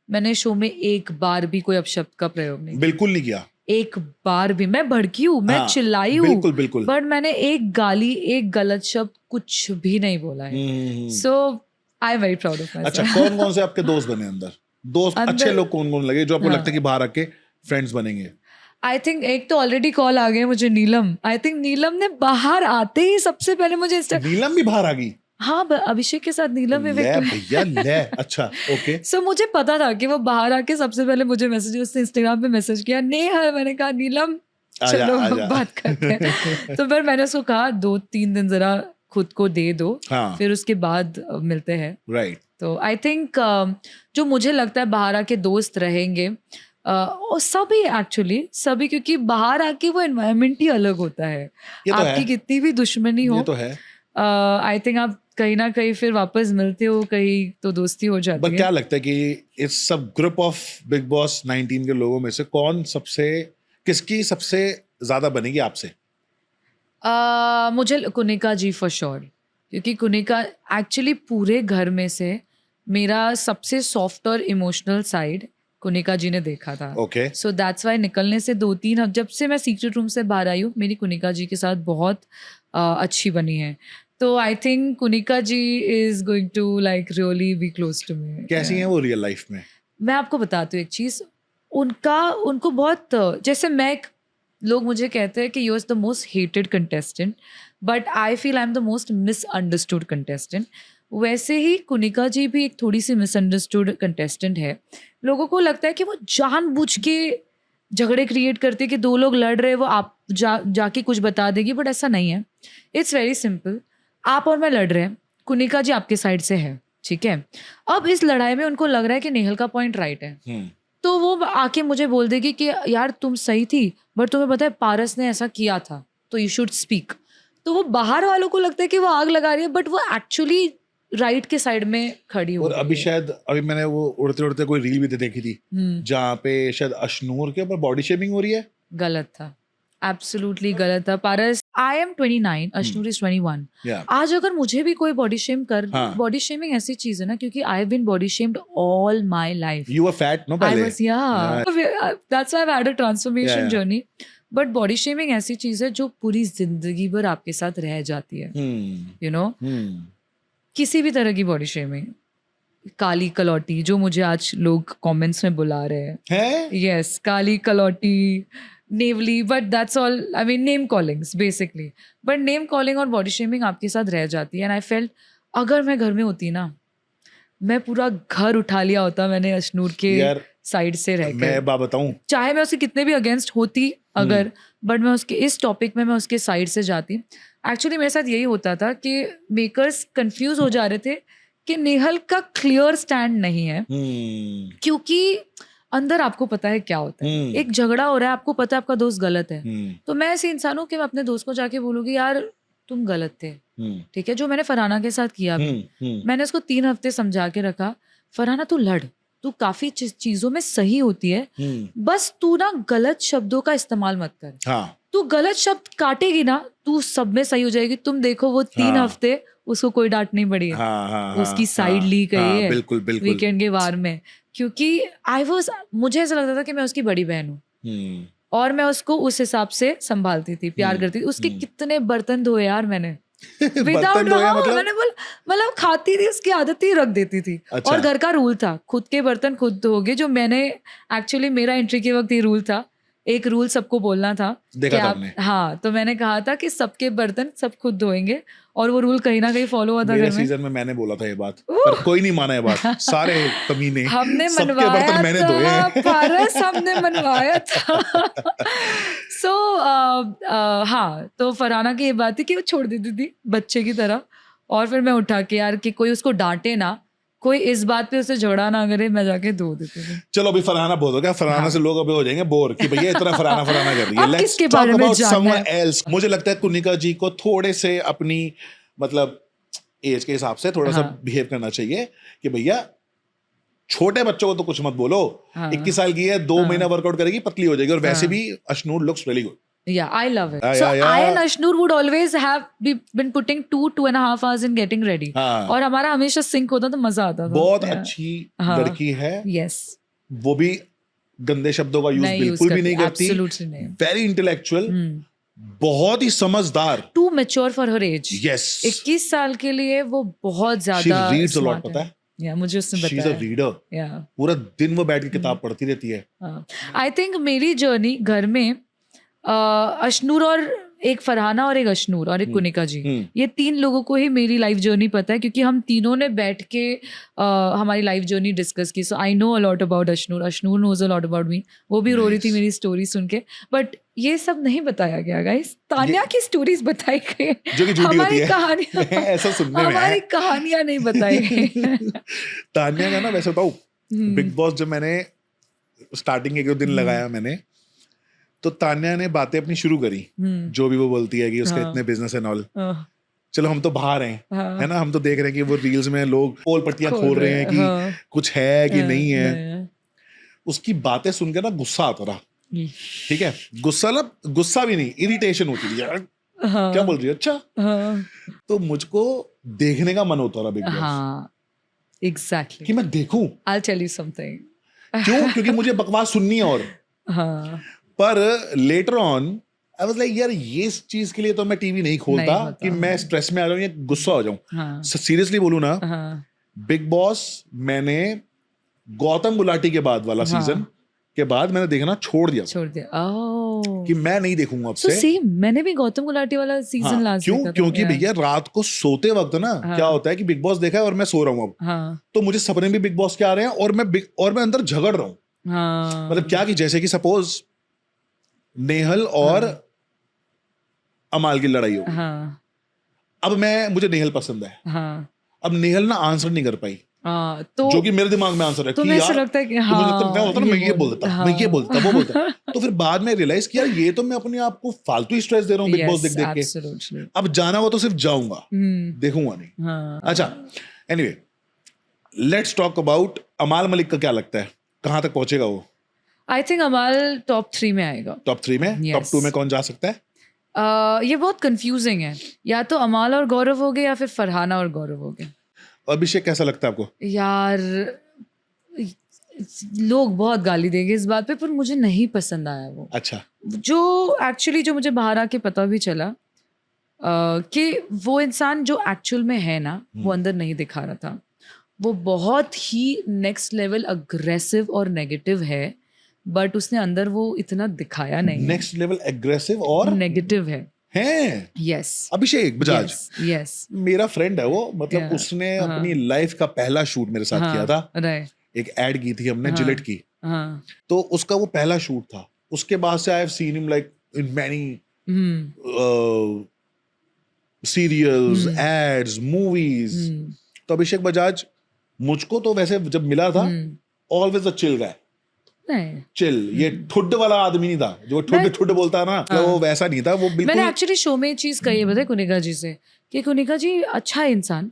मैंने शो में एक बार भी कोई अपशब्द का प्रयोग नहीं, बिल्कुल नहीं किया. एक बार भी. मैं भड़की हूँ, मैं चिल्लाई हूँ, बिल्कुल बिल्कुल, बट मैंने एक गाली, एक गलत शब्द कुछ भी नहीं बोला है. So I am very proud of myself. अच्छा, कौन कौन से आपके दोस्त बने अंदर? दोस्त अच्छे लोग कौन कौन लगे जो आपको लगता है कि बाहर आके फ्रेंड्स बनेंगे? आई थिंक एक तो ऑलरेडी कॉल आ गए मुझे, नीलम. आई थिंक नीलम ने बाहर आते ही सबसे पहले मुझे नीलम भी बाहर आ गई. हाँ, अभिषेक के साथ नीलम में भैया ले. अच्छा, ओके. सो मुझे पता था कि वो बाहर आके सबसे पहले मुझे मैसेज, उसने इंस्टाग्राम पे मैसेज किया, नेहा. मैंने कहा नीलम चलो बात करते हैं. तो फिर मैंने उसको कहा 2-3 दिन जरा खुद को दे दो, फिर उसके बाद मिलते हैं. राइट. तो आई थिंक जो मुझे लगता है बाहर आके दोस्त रहेंगे, और सभी एक्चुअली सभी, क्योंकि बाहर आके वो एनवायरनमेंट ही अलग होता है. आपकी कितनी भी दुश्मनी हो, आई थिंक आप कहीं ना कहीं फिर वापस मिलते हो, कहीं तो दोस्ती हो जाती है. क्या लगता है कि इस सब ग्रुप ऑफ बिग बॉस 19 के लोगों में से किसकी सबसे ज्यादा बनेगी आपसे? मुझे कुनिका जी फॉर श्योर, क्योंकि कुनिका एक्चुअली पूरे घर में से मेरा सबसे सॉफ्ट और इमोशनल साइड कुनिका जी ने देखा था. ओके. सो दैट्स व्हाई निकलने से 2-3 हफ्ते, जब से मैं सीक्रेट रूम से बाहर आई हूँ, मेरी कुनिका जी के साथ बहुत अच्छी बनी है. तो I think Kunika ji is going to like really be close to me. कैसी हैं वो रियल लाइफ में? मैं आपको बताती हूँ एक चीज़, उनको बहुत, जैसे लोग मुझे कहते हैं कि you are the most hated contestant, but I feel I am the most misunderstood contestant. वैसे ही कुनिका जी भी एक थोड़ी सी मिसअंडरस्टूड कंटेस्टेंट है. लोगों को लगता है कि वो जानबूझ के झगड़े क्रिएट करती है कि 2 लोग लड़ रहे हैं, वो आप जाके कुछ बता देगी, बट ऐसा नहीं है. It's very simple. आप और मैं लड़ रहे हैं, कुनिका जी आपके साइड से है, ठीक है. अब इस लड़ाई में उनको लग रहा है कि नेहल का पॉइंट राइट है, तो वो आके मुझे बोल देगी कि यार तुम सही थी, बट तुम्हें पता है पारस ने ऐसा किया था, तो यू शुड स्पीक. तो वो बाहर वालों को लगता है कि वो आग लगा रही है, बट वो एक्चुअली राइट के साइड में खड़ी हो और गई अभी है। शायद अभी मैंने वो उड़ते उड़ते कोई रील भी देखी थी जहाँ पे शायद अशनूर के ऊपर बॉडी शेमिंग हो रही है। गलत था, एब्सोल्युटली गलत था। Paras, I am 29, Ashnoor is 21। Yeah. आज अगर मुझे भी कोई बॉडी शेम कर, हाँ. बॉडी शेमिंग ऐसी चीज है ना, क्योंकि I have been body shamed all my life. You were fat, no, I पहले? was, yeah. That's why I've had a transformation Yeah. journey. But body shaming ऐसी चीज है जो पूरी जिंदगी भर आपके साथ रह जाती है, यू नो। किसी भी तरह की बॉडी शेमिंग, काली कलौटी जो मुझे आज लोग कमेंट्स में बुला रहे हैं, यस, काली कलौटी, नेवली, but that's all, I mean name callings basically. But name calling और बॉडी शेमिंग आपके साथ रह जाती है। एंड आई फेल्ट अगर मैं घर में होती ना, मैं पूरा घर उठा लिया होता मैंने अशनूर के साइड से रहकर। मैं बात बताऊं, चाहे मैं उसके कितने भी अगेंस्ट होती अगर, बट मैं उसके इस टॉपिक में मैं उसके साइड से जाती। एक्चुअली मेरे साथ यही होता था कि मेकर्स कंफ्यूज हो जा रहे थे कि नेहल का क्लियर स्टैंड नहीं है, क्योंकि अंदर आपको पता है क्या होता है, एक झगड़ा हो रहा है, आपको पता है आपका दोस्त गलत है। तो मैं ऐसे इंसान हूँ कि मैं अपने दोस्त को जाके बोलूँगी यार तुम गलत थे, ठीक है। जो मैंने फरहाना के साथ किया मैंने उसको 3 हफ्ते समझा के रखा, फरहाना तू लड़, तू काफी चीजों में सही होती है, बस तू ना गलत शब्दों का इस्तेमाल मत कर। हाँ. तू गलत शब्द काटेगी ना, तू सब में सही हो जाएगी। तुम देखो वो 3 हफ्ते उसको कोई डांट नहीं पड़ी है, उसकी साइड ली गई है बिल्कुल वीकेंड के वार में, क्योंकि मुझे ऐसा लगता था कि मैं उसकी बड़ी बहन हूँ और मैं उसको उस हिसाब से संभालती थी, प्यार करती थी। उसके कितने बर्तन धोए यार मैंने, विदाउट मैंने मतलब खाती थी, उसकी आदत थी, रख देती थी। अच्छा। और घर का रूल था खुद के बर्तन खुद धोगे, जो मैंने एक्चुअली मेरा एंट्री के वक्त ये रूल था, एक रूल सबको बोलना था देखा कि था आप, आपने? हाँ, तो मैंने कहा था कि सबके बर्तन सब खुद धोएंगे, और वो रूल कहीं ना कहीं फॉलो हुआ था मेरे घर में। सीजन में मैंने बोला था ये बात, पर कोई नहीं माना ये बात, सारे कमीने, हमने सबके मनवाया बर्तन मैंने धोए था हैं। पारस, हमने मनवाया था। सो हाँ, तो फरहाना की ये बात थी कि वो छोड़ देती थी बच्चे की तरह, और फिर मैं उठा के यार कि कोई उसको डांटे ना, कोई इस बात पे उससे झगड़ा ना करे, मैं जाके धो देती थी। चलो अभी फरहाना बहुत हो गया, फरहाना से लोग अभी हो जाएंगे बोर कि भैया इतना फरहाना कर रही है। अब लेट्स किसके टॉक बारे में अबाउट जानना समवन है? एल्स। मुझे लगता है कुनिका जी को थोड़े से अपनी मतलब एज के हिसाब से थोड़ा सा बिहेव करना चाहिए कि भैया छोटे बच्चों को तो कुछ मत बोलो, 21 साल की है, 2 महीना वर्कआउट करेगी, पतली हो जाएगी। और वैसे भी Ashnoor looks really good. Yeah, I love it. So I and Ashnur would always have been putting 2.5 hours in getting ready. और हमारा हमेशा सिंक होता, तो मजा आता था। बहुत अच्छी लड़की है। Yes. वो भी गंदे शब्दों का यूज बिल्कुल भी नहीं करती। Absolutely नहीं। वेरी इंटेलेक्चुअल, बहुत ही समझदार। Too mature for her age. Yes. 21 साल के लिए वो बहुत ज्यादा She reads a lot, smart पता है? Yeah, मुझे उसने बताया। She's a reader. Yeah. पूरा दिन वो बैठ के किताब पढ़ती रहती है। I think मेरी जर्नी घर में अशनूर और एक फरहाना और एक अशनूर और एक कुनिका जी, ये 3 लोगों को ही मेरी लाइफ जर्नी पता है, क्योंकि हम तीनों ने बैठ के हमारी लाइफ जर्नी डिस्कस की। So I know a lot about Ashnoor, Ashnoor knows a lot about me. वो भी रो रही थी मेरी स्टोरी सुन के, बट ये सब नहीं बताया गया गाइस। तान्या की स्टोरीज बताई गई, जो कि झूठी होती है। कहानियां ऐसा सुनने में हमारी कहानियां नहीं बताई गई। तान्या का ना, वैसे बताऊं, बिग बॉस जब मैंने स्टार्टिंग के 1 दिन लगाया मैंने, तो तान्या ने बातें अपनी शुरू करी, जो भी वो बोलती है कि उसके इतने बिजनेस एंड ऑल। चलो हम तो बाहर हैं, है ना, हम तो देख रहे हैं कि वो रील्स में लोग पोल पट्टियां खोल रहे हैं कि कुछ है कि नहीं है। उसकी बातें सुनकर ना गुस्सा आता रहा, ठीक है, गुस्सा भी नहीं, इरिटेशन होती थी यार, क्या बोल रही है, अच्छा। तो मुझको देखने का मन होता रहा बिग बॉस, एग्जैक्टली, कि मैं देखूं। I'll tell you something. क्यों? क्योंकि मुझे बकवास सुननी है। और पर later on I was like यार ये इस चीज के लिए तो मैं टीवी नहीं खोलता कि मैं स्ट्रेस में आ जाऊं या गुस्सा हो जाऊं। सीरियसली बोलूं ना, बिग बॉस मैंने गौतम गुलाटी के बाद वाला सीजन के बाद मैंने देखना छोड़ दिया कि मैं नहीं देखूंगा अब से। सेम, मैंने भी गौतम गुलाटी वाला सीजन लास्ट देखा था। क्योंकि भैया रात को सोते वक्त ना क्या होता है कि बिग बॉस देखा है और मैं सो रहा हूँ अब, तो मुझे सपने भी बिग बॉस के आ रहे हैं और मैं अंदर झगड़ रहा हूँ। मतलब क्या कि जैसे कि सपोज नेहल और अमाल की लड़ाई हो, अब मुझे नेहल पसंद है, अब नेहल ना आंसर नहीं कर पाई, तो जो कि मेरे दिमाग में आंसर है तो कि यार लगता है कि मैं ये बोलता, मैं ये बोलता, वो बोलता। तो फिर बाद में रियलाइज किया ये तो मैं अपने आप को फालतू ही स्ट्रेस दे रहा हूँ बिग बॉस देख के। अब जाना हो तो सिर्फ जाऊंगा, देखूंगा नहीं। अच्छा, एनीवे, लेट्स टॉक अबाउट अमाल मलिक का क्या लगता है, कहाँ तक पहुंचेगा वो? आई थिंक अमाल टॉप 3 में आएगा. टॉप 3 में? Yes. टॉप 2 में कौन जा सकता है? ये बहुत कंफ्यूजिंग है, या तो अमाल और गौरव हो गए या फिर फरहाना और गौरव हो गए. अभिषेक कैसा लगता है आपको? यार लोग बहुत गाली देंगे इस बात पे, पर मुझे नहीं पसंद आया वो. अच्छा. जो मुझे बाहर आके पता भी चला कि वो इंसान जो एक्चुअल में है ना, वो अंदर नहीं दिखा रहा था. वो बहुत ही नेक्स्ट लेवल अग्रेसिव और नेगेटिव है, बट उसने अंदर वो इतना दिखाया नहीं. नेक्स्ट लेवल एग्रेसिव और नेगेटिव है. यस. अभिषेक बजाज. यस. मेरा फ्रेंड है वो, मतलब Yeah. उसने अपनी लाइफ का पहला शूट मेरे साथ किया था. राइट. एक एड की थी हमने जिलेट की, हाँ. तो उसका वो पहला शूट था. उसके बाद से I have seen him like in many serials, ads, movies. तो अभिषेक बजाज मुझको तो वैसे जब मिला था, ऑलवेज अ चिल गाय. नहीं, चिल, ये ठुड वाला आदमी नहीं था जो ठुड बोलता है ना, वो वैसा नहीं था. वो मैंने बिल्कुल एक्चुअली शो में चीज कही है, बताए कुनिका जी से, कि कुनिका जी अच्छा है इंसान,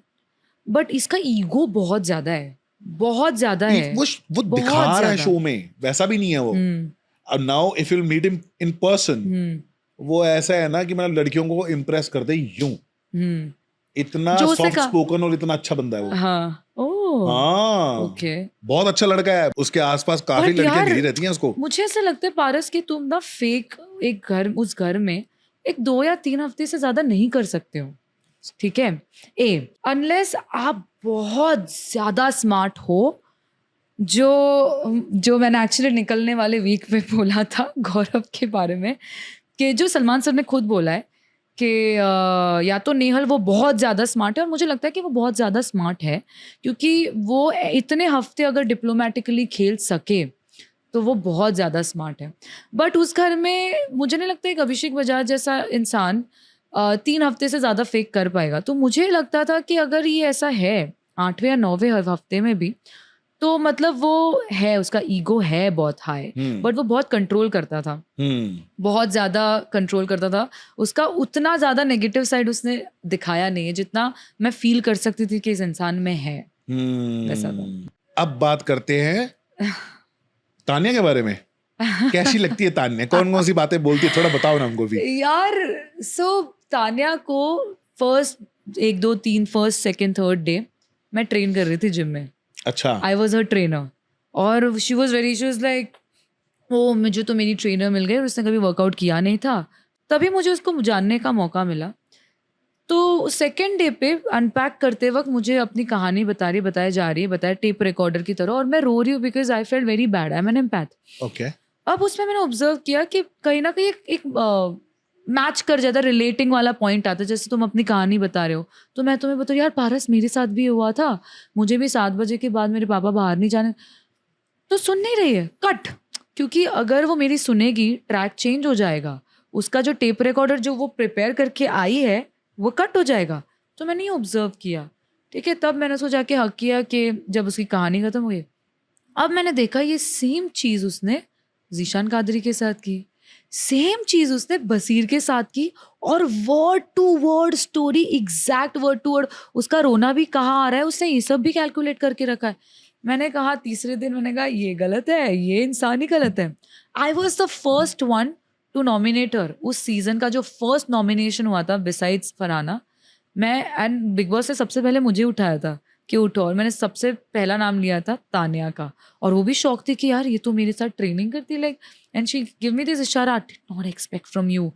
बट इसका ईगो बहुत ज्यादा है, बहुत ज्यादा है. वो बहुत दिखा रहा है ज्यादा. शो में, वैसा भी नहीं है वो. अब now if you meet him in person, वो ऐसा है ना कि मतलब लड़कियों को इम्प्रेस कर दे यूं. इतना जो उसने सॉफ्ट स्पोकन और इतना अच्छा बंदा है वो. हाँ. हाँ, ओके. बहुत अच्छा लड़का है. उसके आसपास काफी But लड़कियां यार, घिरी रहती हैं उसको. मुझे ऐसा लगता है पारस कि तुम ना फेक उस घर में 1, 2 या 3 हफ्ते से ज्यादा नहीं कर सकते हो. ठीक है. अनलेस आप बहुत ज्यादा स्मार्ट हो, जो मैंने एक्चुअली निकलने वाले वीक में बोला था गौरव के बारे में, कि जो सलमान सर ने खुद बोला है कि या तो नेहल वो बहुत ज़्यादा स्मार्ट है, और मुझे लगता है कि वो बहुत ज़्यादा स्मार्ट है, क्योंकि वो इतने हफ्ते अगर डिप्लोमेटिकली खेल सके तो वो बहुत ज़्यादा स्मार्ट है. बट उस घर में मुझे नहीं लगता एक अभिषेक बजाज जैसा इंसान 3 हफ्ते से ज़्यादा फेक कर पाएगा. तो मुझे लगता था कि अगर ये ऐसा है 8वें या 9वें हफ्ते में भी, तो मतलब वो है, उसका ईगो है बहुत हाई, बट वो बहुत कंट्रोल करता था. बहुत ज्यादा कंट्रोल करता था. उसका उतना ज्यादा नेगेटिव साइड उसने दिखाया नहीं है जितना मैं फील कर सकती थी कि इस इंसान में है. वैसा था. अब बात करते हैं तान्या के बारे में. कैसी लगती है तान्या? कौन कौन सी बातें बोलती है, थोड़ा बताओ ना हमको भी यार. तान्या को first 1, 2, 3 first, second, third day मैं ट्रेन कर रही थी जिम में. अच्छा. आई वॉज हर ट्रेनर, और शी वॉज लाइक, ओ मुझे तो मेरी ट्रेनर मिल गई और उसने कभी वर्कआउट किया नहीं था. तभी मुझे उसको जानने का मौका मिला. तो सेकेंड डे पे अनपैक करते वक्त मुझे अपनी कहानी बताया टेप रिकॉर्डर की तरह, और मैं रो रही हूँ because I felt very bad. I am an empath. Okay. अब उसमें मैंने ऑब्जर्व किया कि कहीं ना कहीं एक मैच कर जाता, रिलेटिंग वाला पॉइंट आता. जैसे तुम अपनी कहानी बता रहे हो, तो मैं तुम्हें बताऊँ, यार पारस मेरे साथ भी हुआ था, मुझे भी 7 बजे के बाद मेरे पापा बाहर नहीं जाने. तो सुन नहीं रही है, कट. क्योंकि अगर वो मेरी सुनेगी, ट्रैक चेंज हो जाएगा. उसका जो टेप रिकॉर्डर जो वो प्रिपेयर करके आई है, वो कट हो जाएगा. तो मैंने ये ऑब्जर्व किया. ठीक है. तब मैंने सोचा कि हक किया कि जब उसकी कहानी खत्म हो गई, अब मैंने देखा ये सेम चीज़ उसने ज़ीशान कादरी के साथ की, सेम चीज उसने बसीर के साथ की, और word to word story, exact word to word. उसका रोना भी कहाँ आ रहा है, उसने ये सब भी कैलकुलेट करके रखा है. मैंने कहा तीसरे दिन, मैंने कहा ये गलत है, ये इंसान ही गलत है. I was the first one to nominate her. उस सीजन का जो फर्स्ट नॉमिनेशन हुआ था बिसाइड्स फरहाना, मैं एंड बिग बॉस से सबसे पहले मुझे उठाया था कि उठो, और मैंने सबसे पहला नाम लिया था तान्या का. और वो भी शौक थी कि यार ये तो मेरे साथ ट्रेनिंग करती है, like, and she give me this इशारा, I did not expect from you,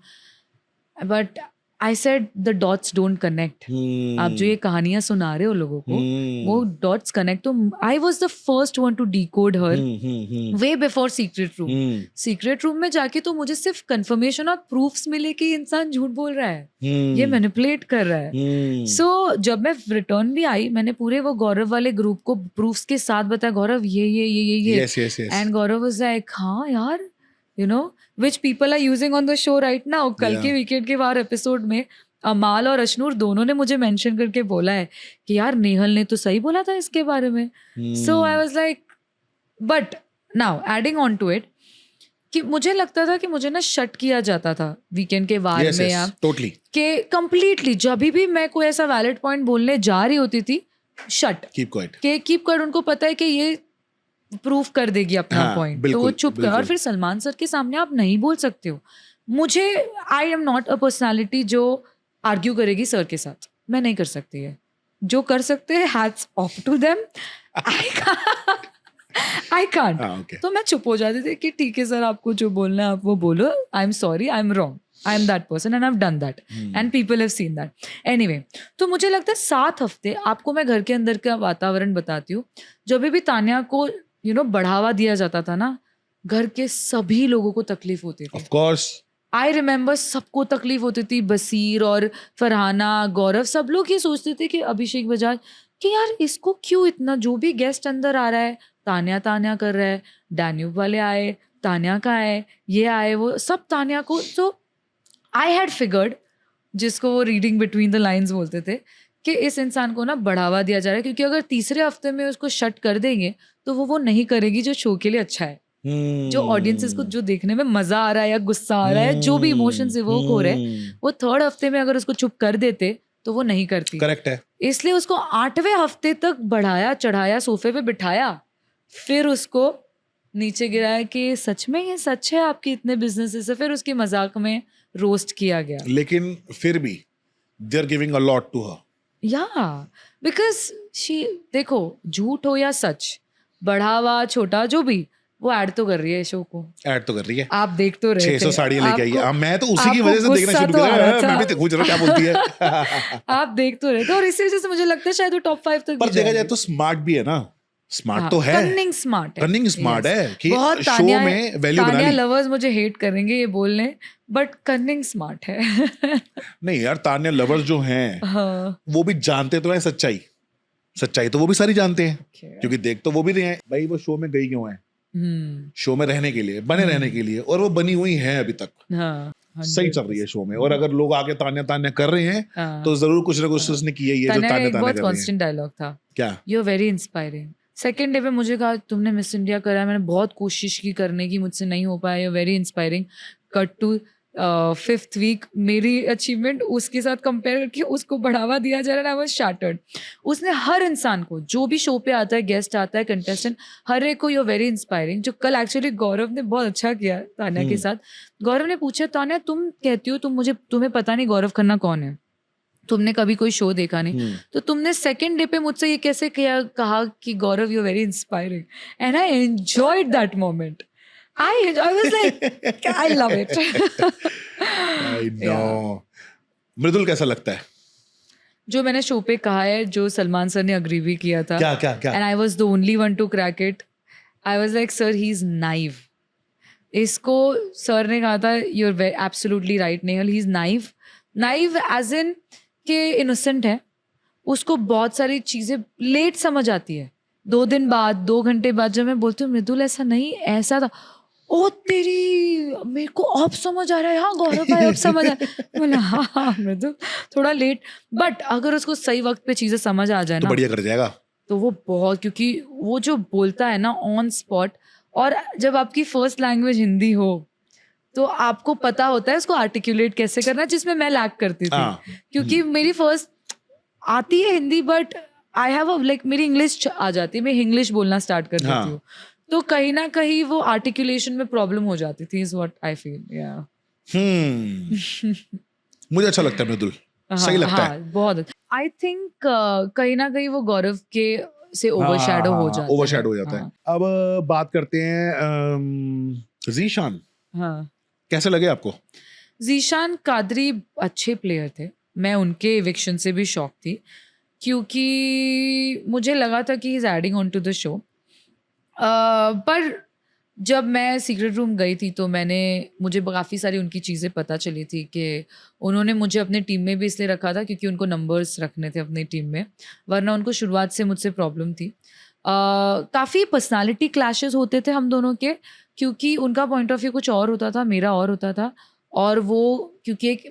but I said the dots don't connect. आप जो ये कहानियां सुना रहे हो लोगों को, वो डॉट्स कनेक्ट. तो आई was the first one to decode her way before secret room. Secret room में जाके तो मुझे सिर्फ कंफर्मेशन और प्रूफ्स मिले कि इंसान झूठ बोल रहा है, ये मैनिपुलेट कर रहा है. सो जब मैं रिटर्न भी आई, मैंने पूरे वो गौरव वाले ग्रुप को प्रूफ्स के साथ बताया, गौरव ये एंड गौरव वाज लाइक, हाँ यार, you know, which people are using on the show right now. कल के वीकेंड के बाहर एपिसोड में अमाल और अशनूर दोनों ने मुझे मेंशन करके बोला है कि यार नेहल ने तो सही बोला था इसके बारे में. So I was like, but now adding on to it, कि मुझे लगता था कि मुझे ना शट किया जाता था वीकेंड के बाद में, या totally. कि कंप्लीटली जब भी मैं कोई ऐसा वैलिड पॉइंट बोलने जा रही होती थी, शट, कीप क्वाइट। के कीप क्वाइट। उनको पता है कि ये प्रूफ कर देगी अपना हाँ, पॉइंट, तो बिल्कुल, वो चुप कर। और बिल्कुल। फिर सलमान सर के सामने आप नहीं बोल सकते हो। मुझे, आई एम नॉट अ पर्सनालिटी जो आर्ग्यू करेगी सर के साथ, मैं नहीं कर सकती है। जो कर सकते हैं hats off to them, I can't. हाँ, okay. तो मैं चुप हो जाती थी कि ठीक है सर, आपको जो बोलना है आप वो बोलो, I am sorry, I am wrong, I am that person and I have done that and people have seen that. Anyway, तो मुझे लगता है 7 हफ्ते, आपको मैं घर के अंदर का वातावरण बताती हूँ। जब भी तान्या को बढ़ावा दिया जाता था ना, घर के सभी लोगों को तकलीफ होती थी। ऑफ कोर्स, आई रिमेम्बर सबको तकलीफ होती थी। बसीर और फरहाना, गौरव, सब लोग ये सोचते थे कि अभिषेक बजाज कि यार इसको क्यों इतना, जो भी गेस्ट अंदर आ रहा है तान्या तान्या कर रहा है, डैन्यूब वाले आए तान्या का है, ये आए वो सब तान्या को। तो आई हैड फिगर्ड, जिसको वो रीडिंग बिटवीन द लाइंस बोलते थे, कि इस इंसान को ना बढ़ावा दिया जा रहा है, क्योंकि अगर तीसरे हफ्ते में उसको शट कर देंगे तो वो नहीं करेगी जो शो के लिए अच्छा है, जो ऑडियंसेस को जो देखने में मजा आ रहा है या गुस्सा आ रहा है, जो भी इमोशंस इवोक हो रहे हैं, वो 3rd हफ्ते में अगर उसको चुप कर देते तो वो नहीं करती। करेक्ट है। इसलिए उसको 8वें हफ्ते तक बढ़ाया चढ़ाया, सोफे पे बिठाया, फिर उसको नीचे गिराया कि सच में ये सच है आपकी इतने बिजनेसेस है। फिर उसकी मजाक में रोस्ट किया गया। लेकिन फिर भी they are giving a lot to her. या बिकॉज शी, देखो झूठ हो या सच, बढ़ावा छोटा जो भी, वो ऐड तो कर रही है शो को, ऐड तो कर रही है। आप देख तो रहे 600 थे। साड़ियां लेके आई है। आपको- मैं तो उसी की आपको वजह से देखना गुस्सा शुरू तो आ रहा किया। मैं था। भी पूछ रहा हूं क्या बोलती है। आप देख तो रहे थे, और इसी वजह से मुझे लगता है शायद वो टॉप 5 तक पर भी देखा जाए जाएगी। तो स्मार्ट भी है ना, स्मार्ट हाँ, तो है, कन्निंग स्मार्ट है, कन्निंग स्मार्ट Yes. है कि बहुत शो तान्या, में वैल्यू बना तान्या ली। लवर्स मुझे हेट करेंगे ये बोलने, बट कन्निंग स्मार्ट है। नहीं यार, तान्या लवर्स जो हैं हाँ, वो भी जानते तो हैं सच्चाई, सच्चाई तो वो भी सारी जानते हैं, okay. क्योंकि देख तो वो भी रहे हैं भाई। वो शो में गई क्यों है? शो में रहने के लिए, बने रहने के लिए, और वो बनी हुई है अभी तक। हाँ, सही चल रही है शो में। और अगर लोग आगे तान्या तान्या कर रहे हैं हाँ। तो जरूर कुछ ना कुछ उसने किया ही है जो तान्या का तान्या एक तान्या बहुत कर रही है। कांस्टेंट डायलॉग था, क्या? You are very inspiring. Second day पे मुझे कहा तुमने मिस इंडिया करा, मैंने बहुत कोशिश की करने की, मुझसे नहीं हो पाया, you are very inspiring. Cut to 5th week, मेरी अचीवमेंट उसके साथ कंपेयर करके उसको बढ़ावा दिया जा रहा है। I was shattered. उसने हर इंसान को, जो भी शो पे आता है, गेस्ट आता है, कंटेस्टेंट, हर एक को यू आर वेरी इंस्पायरिंग। जो कल एक्चुअली गौरव ने बहुत अच्छा किया तान्या के साथ। गौरव ने पूछा तान्या तुम कहती हो तुम्हें पता नहीं गौरव खन्ना कौन है, तुमने कभी कोई शो देखा नहीं, तो तुमने सेकेंड डे पे मुझसे ये कैसे कहा कि Gaurav you are very inspiring, and I enjoyed that moment. I was like, I love it. I know. Mridul कैसा लगता है? जो मैंने शो पे कहा है, जो सलमान सर ने अग्री भी किया था, क्या क्या क्या? and I was the only one to crack it. I was like, sir, he's naive. इसको सर ने कहा था, you're absolutely right, Nehal, he's naive. Naive as in के innocent है, उसको बहुत सारी चीजें लेट समझ आती है। 2 दिन बाद, 2 घंटे बाद जब मैं बोलती हूँ मृदुल ऐसा नहीं, ऐसा था, ओ तेरी, मेरे को अब समझ आ रहा है, हाँ गौरव भाई अब समझ आ रहा है। बोला हाँ मृदुल थोड़ा लेट, बट अगर उसको सही वक्त पे चीजें समझ आ जाए तो ना, बढ़िया कर जाएगा। तो वो बहुत, क्योंकि वो जो बोलता है ना ऑन स्पॉट, और जब आपकी फर्स्ट लैंग्वेज हिंदी हो तो आपको पता होता है उसको आर्टिकुलेट कैसे करना है, जिसमें मैं लैक करती थी, क्योंकि मेरी फर्स्ट आती है Hindi, but I have like मेरी इंग्लिश आ जाती है, मैं इंग्लिश बोलना स्टार्ट कर देती हूँ, तो कहीं ना कहीं वो आर्टिकुलेशन में प्रॉब्लम हो जाती थी, इज व्हाट आई फील। या मुझे अच्छा लगता है मृदुल, सही लगता है बहुत। आई थिंक कहीं ना कहीं वो गौरव के से ओवरशैडो हो जाता है। ओवरशैडो हो जाता है। अब बात करते हैं ज़ीशान। हाँ, कैसे लगे आपको? ज़ीशान कादरी अच्छे प्लेयर थे, मैं उनके इविक्शन से भी शॉक थी, क्योंकि मुझे लगा था कि he is adding on to the show. पर जब मैं सीक्रेट रूम गई थी तो मुझे काफ़ी सारी उनकी चीज़ें पता चली थी कि उन्होंने मुझे अपने टीम में भी इसलिए रखा था क्योंकि उनको नंबर्स रखने थे अपनी टीम में, वरना उनको शुरुआत से मुझसे प्रॉब्लम थी। काफ़ी पर्सनालिटी क्लैशेस होते थे हम दोनों के, क्योंकि उनका पॉइंट ऑफ व्यू कुछ और होता था, मेरा और होता था, और वो क्योंकि एक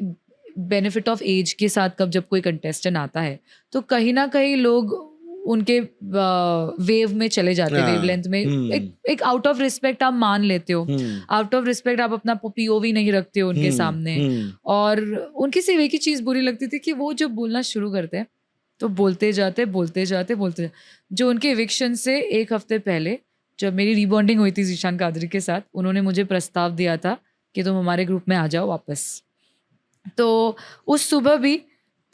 बेनिफिट ऑफ एज के साथ कब जब कोई कंटेस्टेंट आता है तो कहीं ना कहीं लोग उनके वेव में चले जाते हैं, वेवलेंथ में। एक आउट ऑफ रिस्पेक्ट आप मान लेते हो, आउट ऑफ रिस्पेक्ट आप अपना पीओवी नहीं रखते हो उनके सामने। और उनकी सिर्फ एक ही चीज़ बुरी लगती थी कि वो जब बोलना शुरू करते हैं तो बोलते जाते जो उनके इविक्शन से एक हफ्ते पहले जब मेरी रीबॉन्डिंग हुई थी ज़ीशान कादरी के साथ, उन्होंने मुझे प्रस्ताव दिया था कि तुम हमारे ग्रुप में आ जाओ वापस। तो उस सुबह भी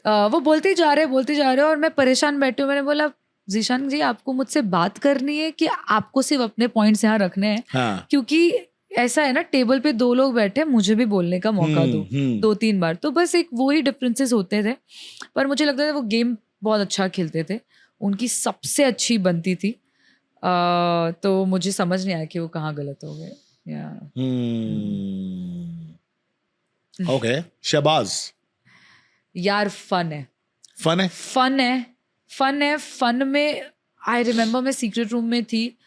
वो बोलते जा रहे और मैं परेशान बैठी हूँ। मैंने बोला ज़ीशान जी आपको मुझसे बात करनी है कि आपको सिर्फ अपने पॉइंट्स यहाँ रखने हैं? हाँ। क्योंकि ऐसा है ना, टेबल पे 2 लोग बैठे, मुझे भी बोलने का मौका दो 2-3 बार। तो बस एक वही डिफरेंसेस होते थे, पर मुझे लगता था वो गेम बहुत अच्छा खेलते थे, उनकी सबसे अच्छी बनती थी। तो मुझे समझ नहीं आया कि वो कहाँ गलत हो गए। ओके। शहबाज यार फन है। फन में आई रिमेम्बर मैं सीक्रेट रूम में थी,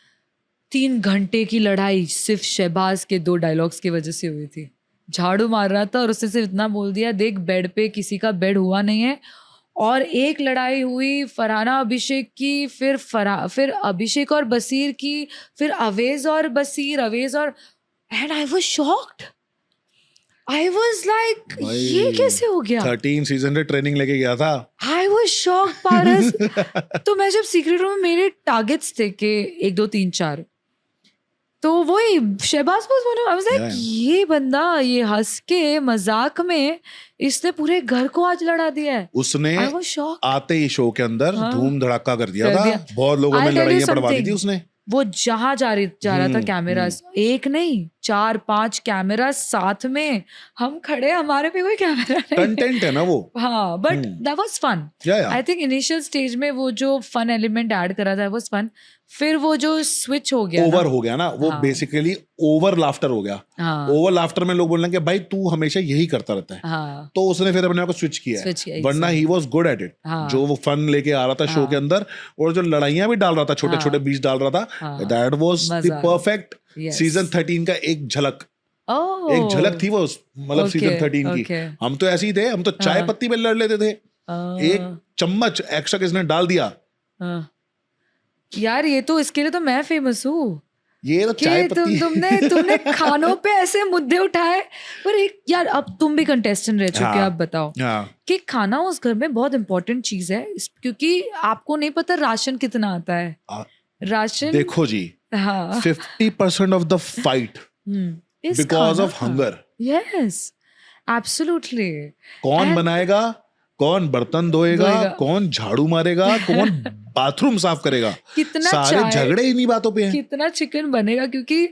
3 घंटे की लड़ाई सिर्फ शहबाज के 2 डायलॉग्स की वजह से हुई थी। झाड़ू मार रहा था और उसने सिर्फ इतना बोल दिया, देख बेड पे किसी का बेड हुआ नहीं है। और एक लड़ाई हुई फरहाना अभिषेक की, फिर अभिषेक और बसीर की, फिर अवेज और Basir, and I was shocked. I was like ये कैसे हो गया? 13 सीजन से ट्रेनिंग लेके गया था। आई वाज शॉक्ड पारस। तो मैं जब सीक्रेट रूम में, मेरे टारगेट्स थे कि 1 2 3 4, तो वही शहबाज बोला, आई वाज लाइक ये बंदा, ये हंस के मजाक में इसने पूरे घर को आज लड़ा दिया है। उसने आते ही शो के अंदर धूम धड़ाका कर दिया था। बहुत लोगों में लड़ाइयां पड़वा दी थी उसने। वो जहां जा रहा था कैमरास, 1 नहीं 4-5 कैमरा साथ में, हम खड़े, हमारे पे कोई कैमरा नहीं। कंटेंट है ना वो। हाँ, but that was fun. I think initial stage में वो जो फन एलिमेंट ऐड करा था वाज फन। फिर वो जो स्विच हो गया, ओवर हो गया ना वो, बेसिकली ओवर लाफ्टर हो गया। ओवर लाफ्टर में लोग बोल रहे हैं कि भाई तू हमेशा यही करता रहता है। तो उसने फिर अपने आप को स्विच किया, वरना he was good at it. जो वो फन लेके आ रहा था शो के अंदर, और जो लड़ाइयां भी डाल रहा था, छोटे छोटे बीच डाल रहा था, that was the perfect season 13 का एक झलक। एक झलक थी वो, मतलब सीजन 13 की। हम तो ऐसे ही थे, हम तो चाय पत्ती में लड़ लेते थे। एक चम्मच एक्स्ट्रा किसने डाल दिया यार, ये तो इसके लिए तो मैं फेमस हूँ। ये तो चाय पत्ती। तुमने खानों पे ऐसे मुद्दे उठाए। पर एक यार, अब तुम भी कंटेस्टेंट रह चुके, आप बताओ कि खाना उस घर में बहुत इंपॉर्टेंट चीज है, क्योंकि आपको नहीं पता राशन कितना आता है। राशन देखो जी, 50% of the fight because of hunger. Yes, absolutely. कौन बनाएगा, कौन बर्तन धोएगा, कौन झाड़ू मारेगा, कौन बाथरूम साफ करेगा, कितना सारे झगड़े इन्हीं बातों पे हैं। कितना चिकन बनेगा, क्योंकि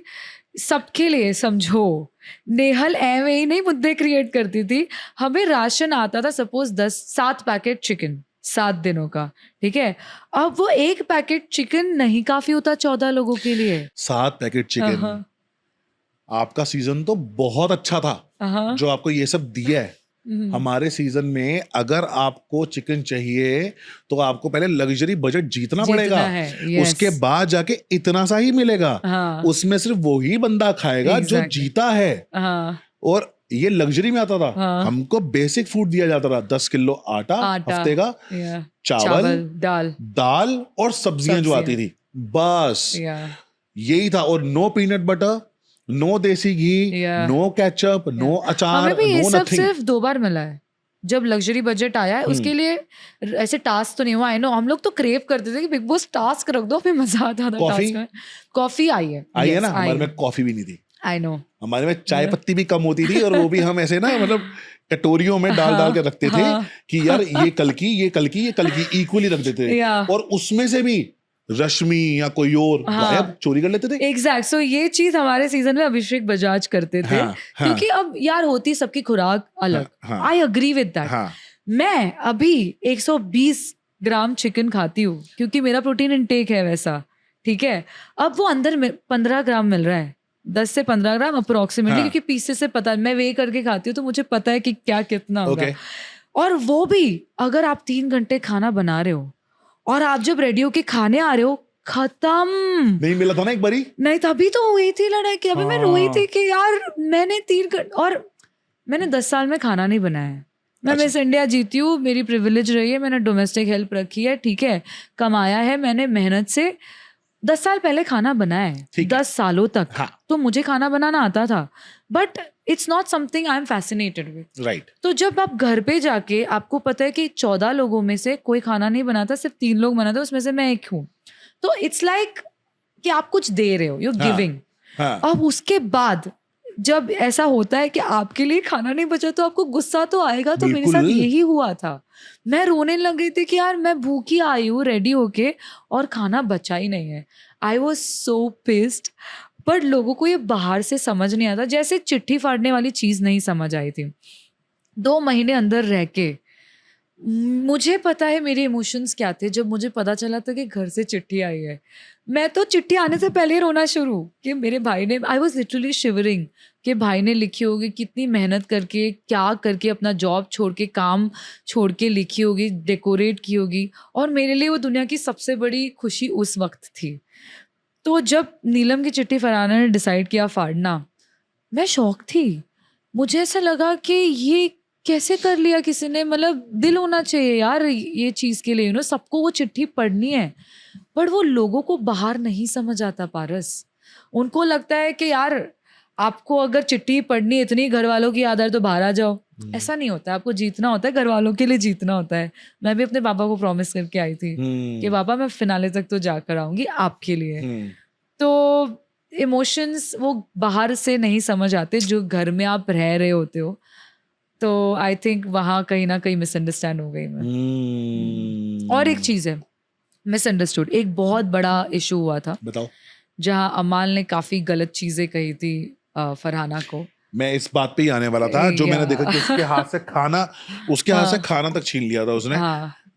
सबके लिए समझो, नेहल एवे ही नहीं मुद्दे क्रिएट करती थी। हमें राशन आता था सपोज 7 पैकेट चिकन 7 दिनों का, ठीक है। अब वो 1 पैकेट चिकन नहीं काफी होता 14 लोगों के लिए। 7 पैकेट चिकन। आपका सीजन तो बहुत अच्छा था जो आपको ये सब दिया है। हमारे सीजन में अगर आपको चिकन चाहिए तो आपको पहले लग्जरी बजट जीतना पड़ेगा, उसके बाद जाके इतना सा ही मिलेगा। उसमें सिर्फ वही बंदा खाएगा जो जीता है। और ये लग्जरी में आता था। हमको बेसिक फूड दिया जाता था, 10 किलो आटा हफ्ते का, चावल, दाल और सब्जियां जो आती थी, बस यही था। और नो पीनट बटर, नो देसी घी, नो केचप, नो अचार, हमें भी ये नो सब नथिंग। सिर्फ 2 बार मिला है जब लग्जरी बजट आया है। उसके लिए ऐसे टास्क तो नहीं हुआ है ना। हम लोग तो क्रेव करते थे कि बिग बॉस टास्क रख दो, फिर मजा आता था। कॉफी आई है ना, हमारे में कॉफी भी नहीं थी। आई नो, हमारे में चाय पत्ती भी कम होती थी, और वो भी हम ऐसे ना, मतलब कटोरियों में डाल के रखते थे कि यार ये कल की इक्वली रख देते थे। और उसमें से भी रश्मि या कोई और गायब चोरी कर लेते थे। एग्जैक्ट। सो ये चीज हमारे सीजन में अभिषेक बजाज करते थे। क्योंकि अब यार होती सबकी खुराक अलग। I agree with that. मैं अभी 120 ग्राम चिकन खाती हूँ क्योंकि मेरा प्रोटीन इनटेक है वैसा, ठीक है। अब वो अंदर 15 ग्राम मिल रहा है, 10 से 15 ग्राम अप्रोक्सीमेटली, क्योंकि पीसेस से पता, मैं वे करके खाती हूँ तो मुझे पता है कि क्या कितना होगा। और वो भी अगर आप 3 घंटे खाना बना रहे हो और आप जब रेडी होके खाने आ रहे हो, खत्म नहीं मिला था ना एक बारी। नहीं, तभी तो हुई थी लड़ाई की। अभी मैं रोई थी कि यार मैंने 3 घंटे, और मैंने 10 साल में खाना नहीं बनाया। मैं मिस इंडिया जीती हूँ, मेरी प्रिविलेज रही है, मैंने डोमेस्टिक हेल्प रखी है, ठीक है, कमाया है मैंने मेहनत से, 10 साल पहले खाना बनाया है, ठीक है। 10 सालों तक हाँ। तो मुझे खाना बनाना आता था, but it's not something I am fascinated with. Right. तो जब आप घर पे जाके आपको पता है कि 14 लोगों में से कोई खाना नहीं बनाता, सिर्फ 3 लोग बनाते, उसमें से मैं एक हूँ, तो इट्स लाइक कि आप कुछ दे रहे हो, यू हाँ, गिविंग। हाँ, अब उसके बाद जब ऐसा होता है कि आपके लिए खाना नहीं बचा तो आपको गुस्सा तो आएगा। तो मेरे साथ बिल्कुल। यही हुआ था, मैं रोने लग गई थी कि यार मैं भूखी आई हूँ रेडी होके और खाना बचा ही नहीं है। I was so pissed, but लोगों को ये बाहर से समझ नहीं आता, जैसे चिट्ठी फाड़ने वाली चीज नहीं समझ आई थी। 2 महीने अंदर रह के मुझे पता है मेरे इमोशंस क्या थे जब मुझे पता चला था कि घर से चिट्ठी आई है। मैं तो चिट्ठी आने से पहले ही रोना शुरू कि मेरे भाई ने, आई वॉज लिटरली शिवरिंग कि भाई ने लिखी होगी, कितनी मेहनत करके क्या करके अपना जॉब छोड़ के काम छोड़ के लिखी होगी, डेकोरेट की होगी, और मेरे लिए वो दुनिया की सबसे बड़ी खुशी उस वक्त थी। तो जब नीलम की चिट्ठी फरहाना ने डिसाइड किया फाड़ना, मैं शॉक थी। मुझे ऐसा लगा कि ये कैसे कर लिया किसी ने, मतलब दिल होना चाहिए यार ये चीज़ के लिए, यू नो, सबको वो चिट्ठी पढ़नी है, पर वो लोगों को बाहर नहीं समझ आता पारस। उनको लगता है कि यार आपको अगर चिट्ठी पढ़नी है, इतनी घर वालों की याद है तो बाहर आ जाओ। ऐसा नहीं होता, आपको जीतना होता है, घर वालों के लिए जीतना होता है। मैं भी अपने पापा को प्रॉमिस करके आई थी कि पापा मैं फिनाले तक तो जाकर आऊंगी आपके लिए। तो इमोशंस वो बाहर से नहीं समझ आते, जो घर में आप रह रहे होते हो। तो आई थिंक वहाँ कहीं ना कहीं मिसअंडरस्टैंड हो गई मैं। और एक चीज़ है मिसअंडरस्टूड, एक बहुत बड़ा इशू हुआ था, बताओ। जहाँ अमाल ने काफ़ी गलत चीज़ें कही थी फरहाना को। मैं इस बात पे ही आने वाला था, जो मैंने देखा कि उसके हाथ से खाना तक छीन लिया था उसने।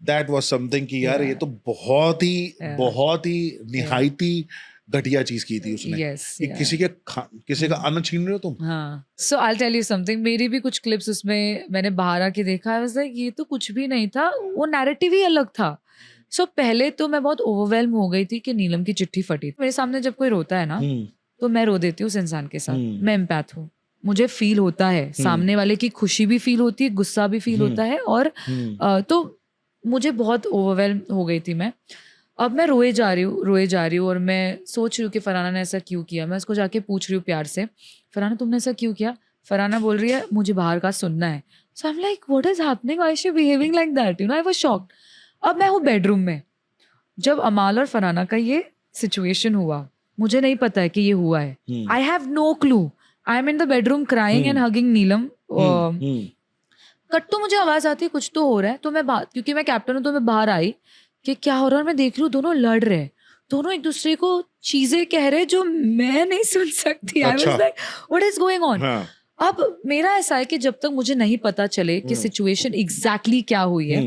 दैट वाज समथिंग कि यार ये तो बहुत ही निहायती घटिया चीज की थी उसने। कि किसी का अन्न छीन रहे हो तुम। हाँ, सो आई टेल यू समथिंग, मेरी भी कुछ क्लिप्स उसमें मैंने बाहर आके देखा है, ये तो कुछ भी नहीं था, वो नैरेटिव ही अलग था। सो पहले तो मैं बहुत ओवरवेल्म हो गई थी कि नीलम की चिट्ठी फटी। मेरे सामने जब कोई रोता है ना तो मैं रो देती हूँ उस इंसान के साथ। मैं एम्पैथ हूँ, मुझे फील होता है, सामने वाले की खुशी भी फील होती है, गुस्सा भी फील होता है, और तो मुझे बहुत ओवरवेल्म हो गई थी मैं। अब मैं रोए जा रही हूँ और मैं सोच रही हूँ कि फरहाना ने ऐसा क्यों किया। मैं उसको जाके पूछ रही हूँ प्यार से, फरहाना तुमने ऐसा क्यों किया? फरहाना बोल रही है मुझे बाहर का सुनना है। So I am like what is happening, why is she behaving like that, you know. I was shocked. अब मैं हूँ बेडरूम में, जब अमाल और फरहाना का ये सिचुएशन हुआ, मुझे नहीं पता है कि ये हुआ है। I have no clue. I am in the bedroom crying and hugging Neelam. Cut तो मुझे आवाज आती है कुछ तो हो रहा है, तो मैं क्योंकि मैं कैप्टन हूँ तो मैं बाहर आई कि क्या हो रहा है। मैं देख रही हूँ दोनों लड़ रहे हैं, दोनों एक दूसरे को चीजें कह रहे जो मैं नहीं सुन सकती। आई was like what is going on. अब मेरा ऐसा है कि जब तक मुझे नहीं पता चले कि सिचुएशन एग्जैक्टली क्या हुई है,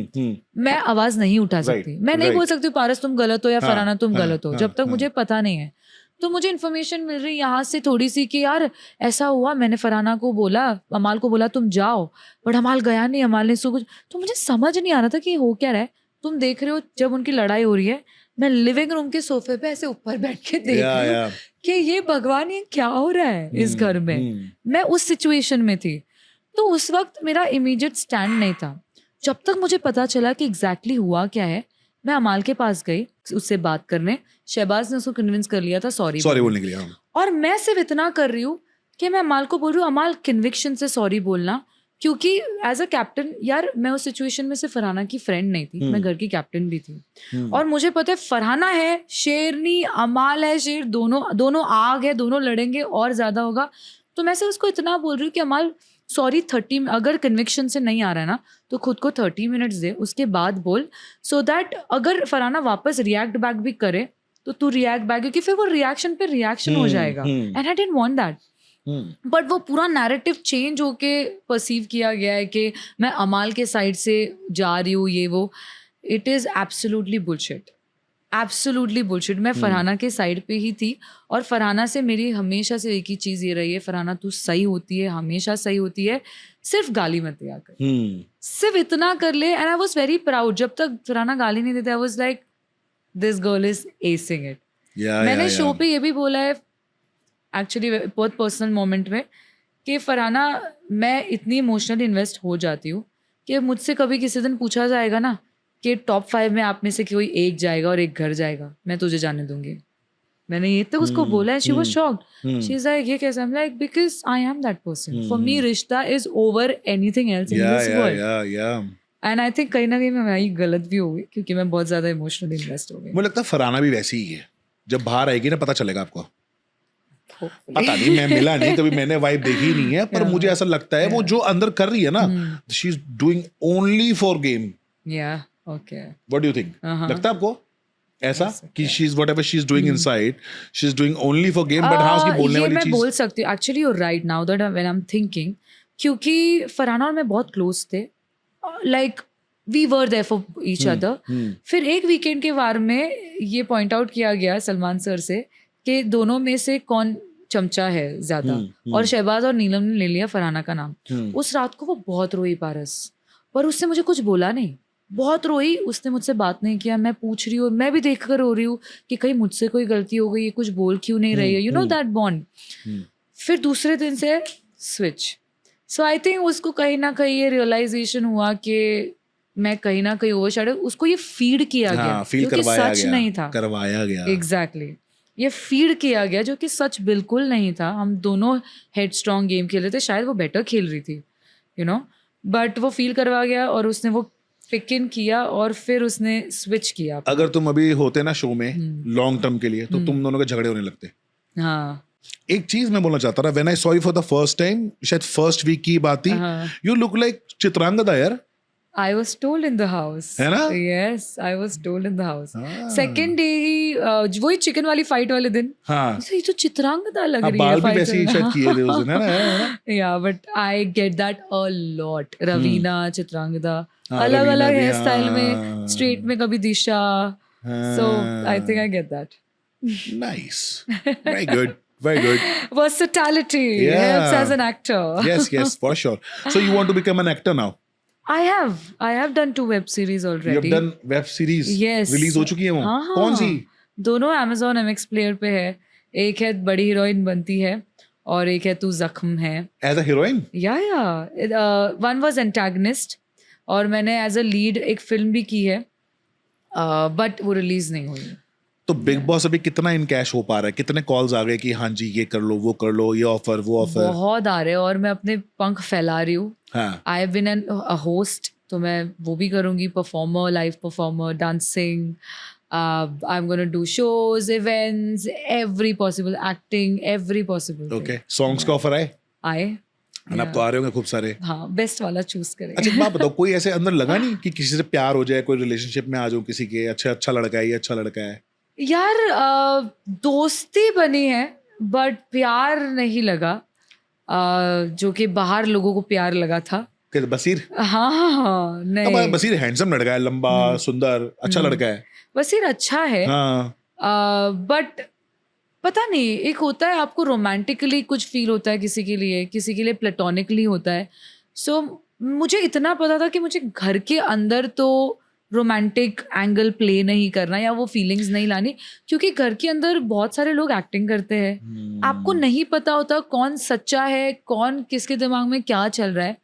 मैं आवाज नहीं उठा सकती। मैं नहीं बोल सकती पारस तुम गलत हो या फरहाना तुम गलत हो, जब तक मुझे पता नहीं है। तो मुझे इन्फॉर्मेशन मिल रही यहाँ से थोड़ी सी कि यार ऐसा हुआ, मैंने फरहाना को बोला, अमाल को बोला तुम जाओ, बट अमाल गया नहीं, अमाल ने कुछ। तो मुझे समझ नहीं आ रहा था कि हो क्या रहा है। तुम देख रहे हो जब उनकी लड़ाई हो रही है, मैं लिविंग रूम के सोफे पे ऐसे ऊपर बैठ के देख रही हूँ कि ये भगवान ये क्या हो रहा है इस घर में। मैं उस सिचुएशन में थी, तो उस वक्त मेरा इमीडिएट स्टैंड नहीं था। जब तक मुझे पता चला कि एग्जैक्टली हुआ क्या है, मैं अमाल के पास गई उससे बात करने। शहबाज ने उसको कन्विंस कर लिया था सॉरी बोलने के लिए, और मैं सिर्फ इतना कर रही हूँ कि मैं अमाल को बोल रही हूँ अमाल कन्विक्शन से सॉरी बोलना, क्योंकि एज अ कैप्टन यार मैं उस सिचुएशन में से फरहाना की फ्रेंड नहीं थी, मैं घर की कैप्टन भी थी। और मुझे पता है फरहाना है शेरनी, अमाल है शेर, दोनों आग है, दोनों लड़ेंगे और ज्यादा होगा। तो मैं से उसको इतना बोल रही हूँ कि अमाल सॉरी 30, अगर कन्विक्शन से नहीं आ रहा है ना तो खुद को 30 मिनट्स दे, उसके बाद बोल, सो दैट अगर फरहाना वापस रिएक्ट बैक भी करे तो तू रिएक्ट बैक, क्योंकि फिर वो रिएक्शन पे रिएक्शन हो जाएगा। And I didn't want that. But वो पूरा नैरेटिव चेंज होके परसीव किया गया है कि मैं अमाल के साइड से जा रही हूँ, ये वो। It is absolutely bullshit, absolutely bullshit. मैं फरहाना के साइड पे ही थी, और फरहाना से मेरी हमेशा से एक ही चीज़ ये रही है, फरहाना तू सही होती है, हमेशा सही होती है, सिर्फ गाली मत दिया कर, सिर्फ इतना कर ले। And I was very proud, जब तक फरहाना गाली नहीं देते I was like this girl is acing it. मैंने शो पे ये भी बोला है एक्चुअली बहुत पर्सनल मोमेंट में कि फरहाना मैं इतनी इमोशनली इन्वेस्ट हो जाती हूँ कि मुझसे कभी किसी दिन पूछा जाएगा ना कि टॉप 5 में आप में से कोई एक जाएगा और एक घर जाएगा, मैं तुझे जाने दूंगी। मैंने ये तो उसको बोला है, she was shocked, she is like ये कैसे, I am like because I am that person, for me रिश्ता is over anything else in this world. And I think कहीं ना कहीं मैं वही गलत भी हो गई क्योंकि मैं बहुत ज्यादा इमोशनली इन्वेस्ट हो गई। मुझे लगता है फरहाना भी वैसी ही है, जब बाहर आएगी ना पता चलेगा आपको। पता नहीं, मैं मिला नहीं कभी, मैंने वाइब देखी नहीं है, पर मुझे ऐसा लगता है वो जो अंदर कर रही है ना, she is doing only for game. Yeah okay, what do you think? लगता है आपको ऐसा कि she is whatever she is doing inside, she is doing only for game, but हाँ उसकी बोलने वाली चीज, मैं बोल सकती हूँ actually, you are right now that when I am thinking, क्योंकि फरहाना और मैं बहुत क्लोज थे, like we were there for each other. फिर एक वीकेंड के वार में ये पॉइंट आउट किया गया सलमान सर से कि दोनों में से कौन चमचा है ज्यादा, और शहबाज और नीलम ने ले लिया फरहाना का नाम। उस रात को वो बहुत रोई पारस, पर उससे मुझे कुछ बोला नहीं, बहुत रोई, उसने मुझसे बात नहीं किया। मैं पूछ रही हूँ, मैं भी देख कर रो रही हूँ कि कहीं मुझसे कोई गलती हो गई, ये कुछ बोल क्यों नहीं रही है, यू नो दैट बॉन्ड। फिर दूसरे दिन से स्विच। सो आई थिंक उसको कहीं ना कहीं ये रियलाइजेशन हुआ कि मैं कहीं ना कहीं ओवरशैडो, उसको ये फीड किया गया क्योंकि सच नहीं था, करवाया गया। एग्जैक्टली, ये फीड किया गया जो कि सच बिल्कुल नहीं था। हम दोनों हेड स्ट्रॉन्ग गेम खेल रहे थे, शायद वो बेटर खेल रही थी, यू नो, बट वो फील करवा गया और उसने वो पिक इन किया और फिर उसने स्विच किया। अगर तुम अभी होते ना शो में लॉन्ग टर्म के लिए, तो तुम दोनों के झगड़े होने लगते। हाँ, एक चीज मैं बोलना चाहता था, when I saw you for the first time, शायद फर्स्ट वीक की बात थी, यू लुक लाइक चित्रांगदा यार। I was told in the house. है ना? Yes, I was told in the house. Second day ही वही चिकन वाली फाइट वाले दिन, हाँ, ये तो चित्रांगदा लग रही है, बाल भी वैसे ही शायद किए थे उस दिन, है ना? Yeah, but I get that a lot. Raveena, Chitrangada, अलग अलग हेयर स्टाइल में, स्ट्रेट में कभी दिशा, so I think I get that. Nice, very good. Very good. Versatility helps as an actor. Yes, for sure. So you want to become an actor now? I have done 2 web series already. You have done web series? Yes. Release हो चुकी है वो? हाँ, कौन सी? दोनों Amazon MX Player पे है। एक है बड़ी हीरोइन बनती है और एक है तू जख्म है। As a heroine? Yeah. One was antagonist और मैंने as a lead एक फिल्म भी की है, but वो रिलीज नहीं हुई। तो बिग बॉस अभी कितना इन कैश हो पा रहा है? कितने कॉल्स आ गए कि हाँ जी ये कर लो, वो कर लो, ये ऑफर, वो ऑफर? बहुत आ रहे हैं और मैं अपने पंख फैला रही हूँ। I have been a host, तो मैं वो भी करूँगी, performer, live performer, dancing, I am gonna do shows, events, every possible, acting, every possible. Okay, songs का ऑफर आए? अब तो आ रहे होंगे खूब सारे। हाँ, बेस्ट वाला चूज करें। अच्छा एक बात बताओ, कोई ऐसे अंदर लगा नहीं कि किसी से प्यार हो जाए, कोई रिलेशनशिप में आ जाओ किसी के, अच्छा लड़का है, ये अच्छा लड़का है? यार दोस्ती बनी है बट प्यार नहीं लगा, जो कि बाहर लोगों को प्यार लगा था। बसीर? हाँ, नहीं, बसीर हैंडसम लड़का है, लंबा, सुंदर, अच्छा लड़का है। बसीर अच्छा है, बट पता नहीं, एक होता है आपको रोमांटिकली कुछ फील होता है किसी के लिए प्लेटोनिकली होता है। सो मुझे इतना पता था कि मुझे घर के अंदर तो रोमांटिक एंगल प्ले नहीं करना या वो फीलिंग्स नहीं लानी, क्योंकि घर के अंदर बहुत सारे लोग एक्टिंग करते हैं, आपको नहीं पता होता कौन सच्चा है, कौन किसके दिमाग में क्या चल रहा है।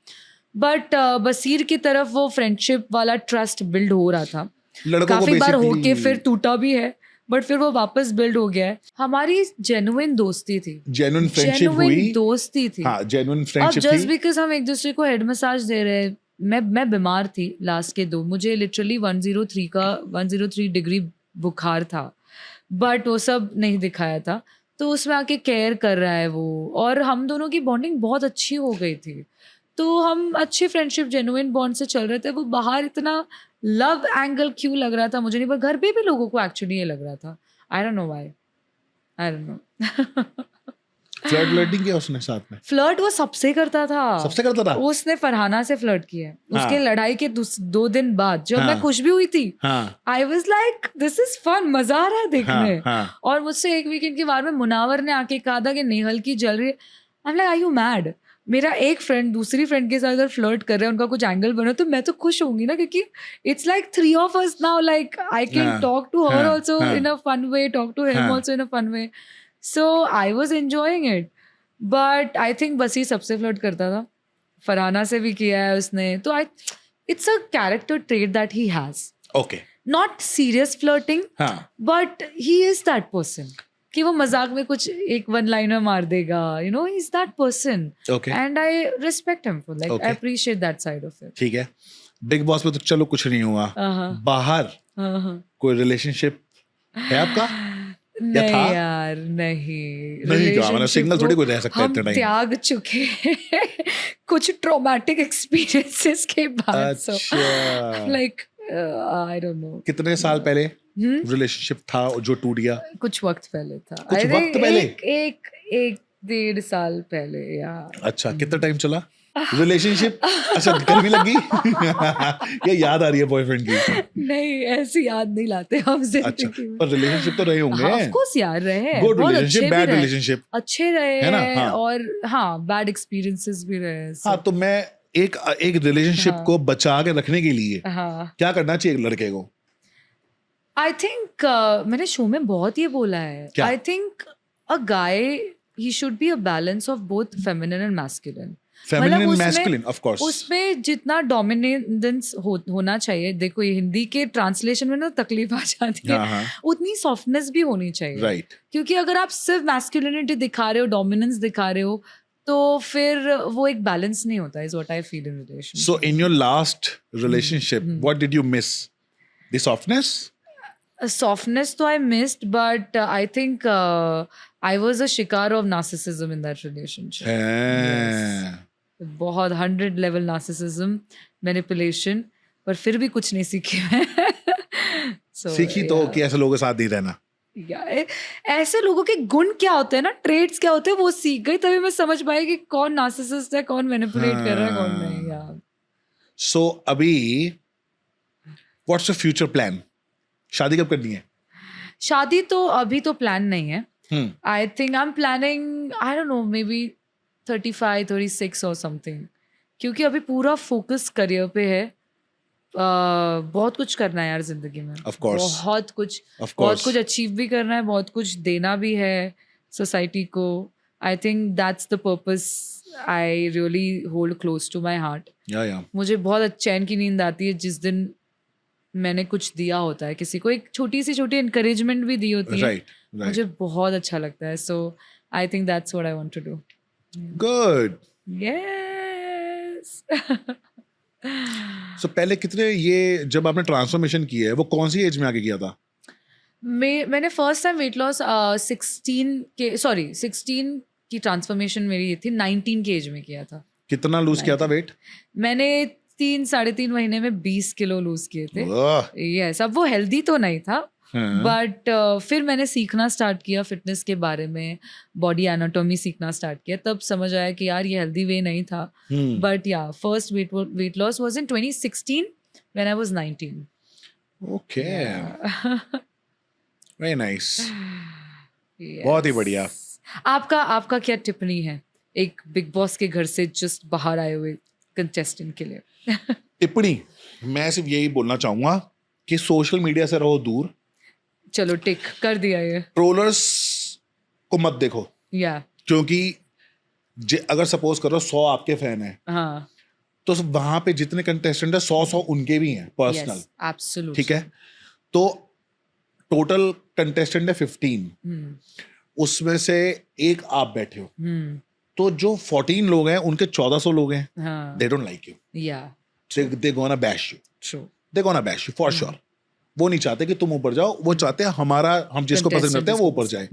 बट बसीर की तरफ वो फ्रेंडशिप वाला ट्रस्ट बिल्ड हो रहा था, काफी बार होके फिर टूटा भी है, बट फिर वो वापस बिल्ड हो गया है। हमारी जेन्युइन दोस्ती थी, जेन्युइन फ्रेंडशिप हुई, दोस्ती थी। हाँ, जेन्युइन फ्रेंडशिप थी। अब जस्ट बिकॉज हम एक दूसरे को हेड मसाज दे रहे हैं, मैं बीमार थी लास्ट के 2, मुझे लिटरली 103 डिग्री बुखार था, बट वो सब नहीं दिखाया था, तो उसमें आके केयर कर रहा है वो, और हम दोनों की बॉन्डिंग बहुत अच्छी हो गई थी, तो हम अच्छी फ्रेंडशिप जेन्युइन बॉन्ड से चल रहे थे। वो बाहर इतना लव एंगल क्यों लग रहा था मुझे नहीं, पर घर पे भी लोगों को एक्चुअली ये लग रहा था। आई don't know why, I don't no. Flirt किया उसने साथ में? फ्लर्ट वो सबसे करता था। उसने फरहाना से फ्लर्ट किया है। उसके लड़ाई के 2 दिन बाद जब मैं खुश भी हुई थी, I was like this is fun, मजा आ रहा है देखने। और मुझसे एक वीकेंड के बाद में मुनावर ने आके कहा था कि नेहल की जल रही है। I am like are you mad? मेरा एक फ्रेंड दूसरी फ्रेंड के साथ अगर फ्लर्ट कर रहे हैं, उनका कुछ एंगल बना, तो मैं तो खुश होंगी ना, क्योंकि it's like 3 of us now, like I can talk to her also in a fun way, talk to him also in a fun way. So I was enjoying it. But I think बसी सबसे flirt करता था, फरहाना से भी किया है उसने, तो it's a character trait that he has. Okay, not serious flirting, but he is that person. कि वो मजाक में कुछ एक वन लाइनर मार देगा, you know, he is that person Okay. And I respect him for like Okay. I appreciate that side of it. ठीक है, बिग बॉस में तो चलो कुछ नहीं हुआ, बाहर कोई रिलेशनशिप है आपका? नहीं था? यार, नहीं क्या मतलब Relationship सिंगल थोड़ी को कोई रह सकता है हम इतने टाइम? त्याग चुके हैं कुछ ट्रॉमेटिक एक्सपीरियंसेस के बाद. सो अच्छा, लाइक आई डोंट नो, कितने साल पहले रिलेशनशिप था जो टूट गया? कुछ वक्त पहले था. कुछ I वक्त think पहले? एक 1.5 साल पहले यार. अच्छा, कितना टाइम चला रिलेशनशिप? अच्छा, गर्मी लगी ये याद आ रही है बॉयफ्रेंड की? नहीं, ऐसी याद नहीं लाते हम अच्छा, जिंदगी में. पर रिलेशनशिप तो रहे होंगे. ऑफ कोर्स यार रहे, गुड बहुत रिलेशनशिप, अच्छे भी बैड रहे, रिलेशनशिप, अच्छे रहे है ना? हाँ. और हाँ, बैड एक्सपीरियंसेस भी रहे. हाँ, तो मैं एक रिलेशनशिप हाँ. को बचा के रखने के लिए हाँ, क्या करना चाहिए एक लड़के को? आई थिंक मैंने शो में बहुत ये बोला है. क्या? I think a guy he should be a balance of both feminine and masculine. Feminine उसमें- मैस्कुलिन, ऑफ कोर्स. उसमें जितना डोमिनेंस होना चाहिए, देखो ये हिंदी के ट्रांसलेशन में ना तकलीफ आ जाती है, हाँ, हाँ, उतनी सॉफ्टनेस भी होनी चाहिए. राइट. क्योंकि अगर आप सिर्फ मैस्कुलिनिटी दिखा रहे हो, डोमिनेंस दिखा रहे हो, तो फिर वो एक बैलेंस नहीं होता. Is what I feel in relation. So in your last relationship, what did you miss? The softness? Softness तो I missed, but I think I was a shikar of narcissism in that relationship. हाँ. बहुत 100 level narcissism, manipulation, पर फिर भी कुछ नहीं सीखी मैं. So, सीखी तो कि ऐसे लोगों के साथ नहीं रहना. ऐसे लोगों के गुण क्या होते हैं ना, ट्रेड्स क्या होते हैं, वो सीख गई तभी मैं समझ पाई कि कौन नार्सिसिस्ट है, कौन मैनिपुलेट कर रहा है, कौन नहीं यार. So अभी what's your future plan? शादी कब करनी है? शादी तो अभी तो प्लान नहीं है. हम्म. I think I'm planning, I don't know, maybe 35, 36 or something. क्योंकि अभी पूरा फोकस करियर पे है. बहुत कुछ करना है यार जिंदगी में. Of course. बहुत कुछ, Of बहुत course. कुछ अचीव भी करना है, बहुत कुछ देना भी है सोसाइटी को. I think that's the purpose I really hold close to my heart. Yeah. मुझे बहुत चैन की नींद आती है जिस दिन मैंने कुछ दिया होता है किसी को, एक छोटी सी छोटी एनकरेजमेंट भी दी होती है. Right. मुझे बहुत अच्छा लगता है. So I think that's what I want to do. Good. Yes. So पहले कितने ये जब आपने ट्रांसफॉर्मेशन की है वो कौन सी एज में आके किया था? मैंने फर्स्ट टाइम वेट लॉस 16 की ट्रांसफॉर्मेशन मेरी ये थी, 19 की एज में किया था. कितना लूज किया था वेट? मैंने 3-3.5 महीने में 20 किलो लूज किए थे. वाह. यस, अब वो हेल्दी तो नहीं था, हाँ. बट फिर मैंने सीखना स्टार्ट किया फिटनेस के बारे में, बॉडी एनाटॉमी सीखना स्टार्ट किया, तब समझ आया कि यार ये हेल्दी वे नहीं था. हम्म. बट या first weight loss was in 2016 when I was 19. Okay. Very nice. बहुत ही बढ़िया. आपका क्या टिप्पणी है एक बिग बॉस के घर से जस्ट बाहर आए हुए कंटेस्टेंट के लिए? टिप्पणी मैं सिर्फ यही बोलना चाहूंगा कि सोशल मीडिया से रहो दूर. चलो टिक कर दिया ये. ट्रोलर्स को मत देखो, या क्योंकि अगर सपोज करो 100 आपके फैन है हाँ, तो वहां पे जितने कंटेस्टेंट है 100 उनके भी हैं पर्सनल. Yes absolutely. ठीक है, तो टोटल कंटेस्टेंट है 15, उसमें से एक आप बैठे हो, तो जो 14 लोग हैं उनके 1400 लोग हैं. हाँ, दे डोंट लाइक यू, या they gonna bash you, true. They gonna bash you for sure. वो नहीं चाहते कि तुम ऊपर जाओ, वो चाहते हैं हम जिसको पसंद करते हैं वो ऊपर जाए.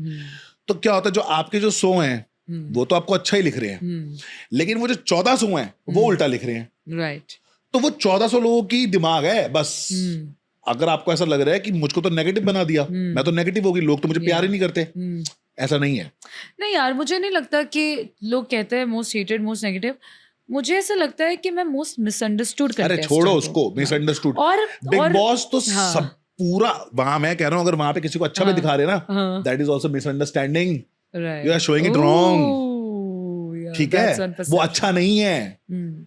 तो क्या होता है, जो आपके जो 100 हैं वो तो आपको अच्छा ही लिख रहे हैं, लेकिन वो जो 1400 हैं वो उल्टा लिख रहे हैं. राइट. तो वो 1400 लोगों की दिमाग है बस. अगर आपको ऐसा लग रहा है कि मुझको तो नेगेटिव बना दिया, मैं तो नेगेटिव होगी, लोग तो मुझे प्यार ही नहीं करते, ऐसा नहीं है. नहीं यार, मुझे नहीं लगता कि लोग कहते हैं मोस्ट हेटेड मोस्ट नेगेटिव. मुझे ऐसा लगता है कि मैं मोस्ट मिसअंडरस्टूड करते अरे छोड़ो उसको, मिसअंडरस्टूड. और बिग बॉस तो हाँ. सब पूरा वहां, मैं कह रहा हूँ अगर वहां पे किसी को अच्छा भी दिखा रहे हैं ना, that is also misunderstanding. You are showing it wrong. ठीक है, वो अच्छा नहीं है,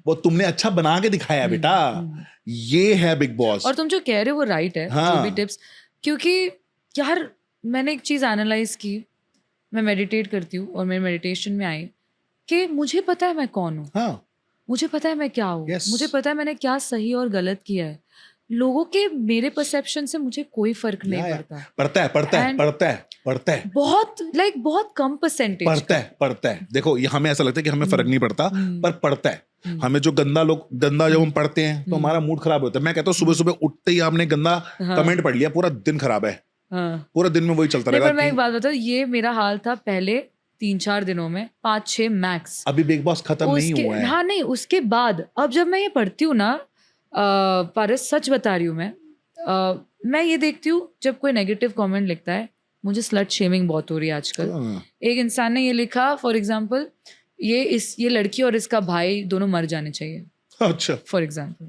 वो तुमने अच्छा बना के दिखाया बेटा. ये है बिग बॉस. और तुम जो कह रहे हो वो राइट है. हाँ. जो भी टिप्स, क्योंकि यार मैंने एक चीज एनालाइज की, मैं मेडिटेट करती हूँ और मेरे मेडिटेशन में आई कि मुझे पता है मैं कौन हूँ. हाँ. मुझे पता है मैं क्या हूँ. Yes. मुझे पता है मैंने क्या सही और गलत किया है. लोगों के मेरे परसेप्शन से मुझे कोई फर्क नहीं पड़ता। पड़ता है बहुत कम परसेंटेज पड़ता है। देखो ये हमें ऐसा लगता है कि हमें फर्क नहीं पड़ता, पर पड़ता है। हमें जो गंदा जब हम पढ़ते हैं तो हमारा मूड खराब होता है। मैं कहता हूँ सुबह सुबह उठते ही आपने गंदा कमेंट पढ़ लिया, पूरा दिन खराब है। पूरा दिन में वही चलता रहेगा। पर मैं एक बात बताऊं, ये मेरा हाल था पहले 3-4 दिनों में, 5-6 मैक्स। अभी बिग बॉस खत्म नहीं हुआ है। हाँ नहीं, उसके बाद अब जब मैं ये पढ़ती हूँ ना, पारस सच बता रही हूँ मैं ये देखती हूँ जब कोई नेगेटिव कमेंट लिखता है, मुझे स्लट शेमिंग बहुत हो रही है आजकल। एक इंसान ने ये लिखा फॉर एग्जांपल, ये लड़की और इसका भाई दोनों मर जाने चाहिए, अच्छा फॉर एग्जांपल।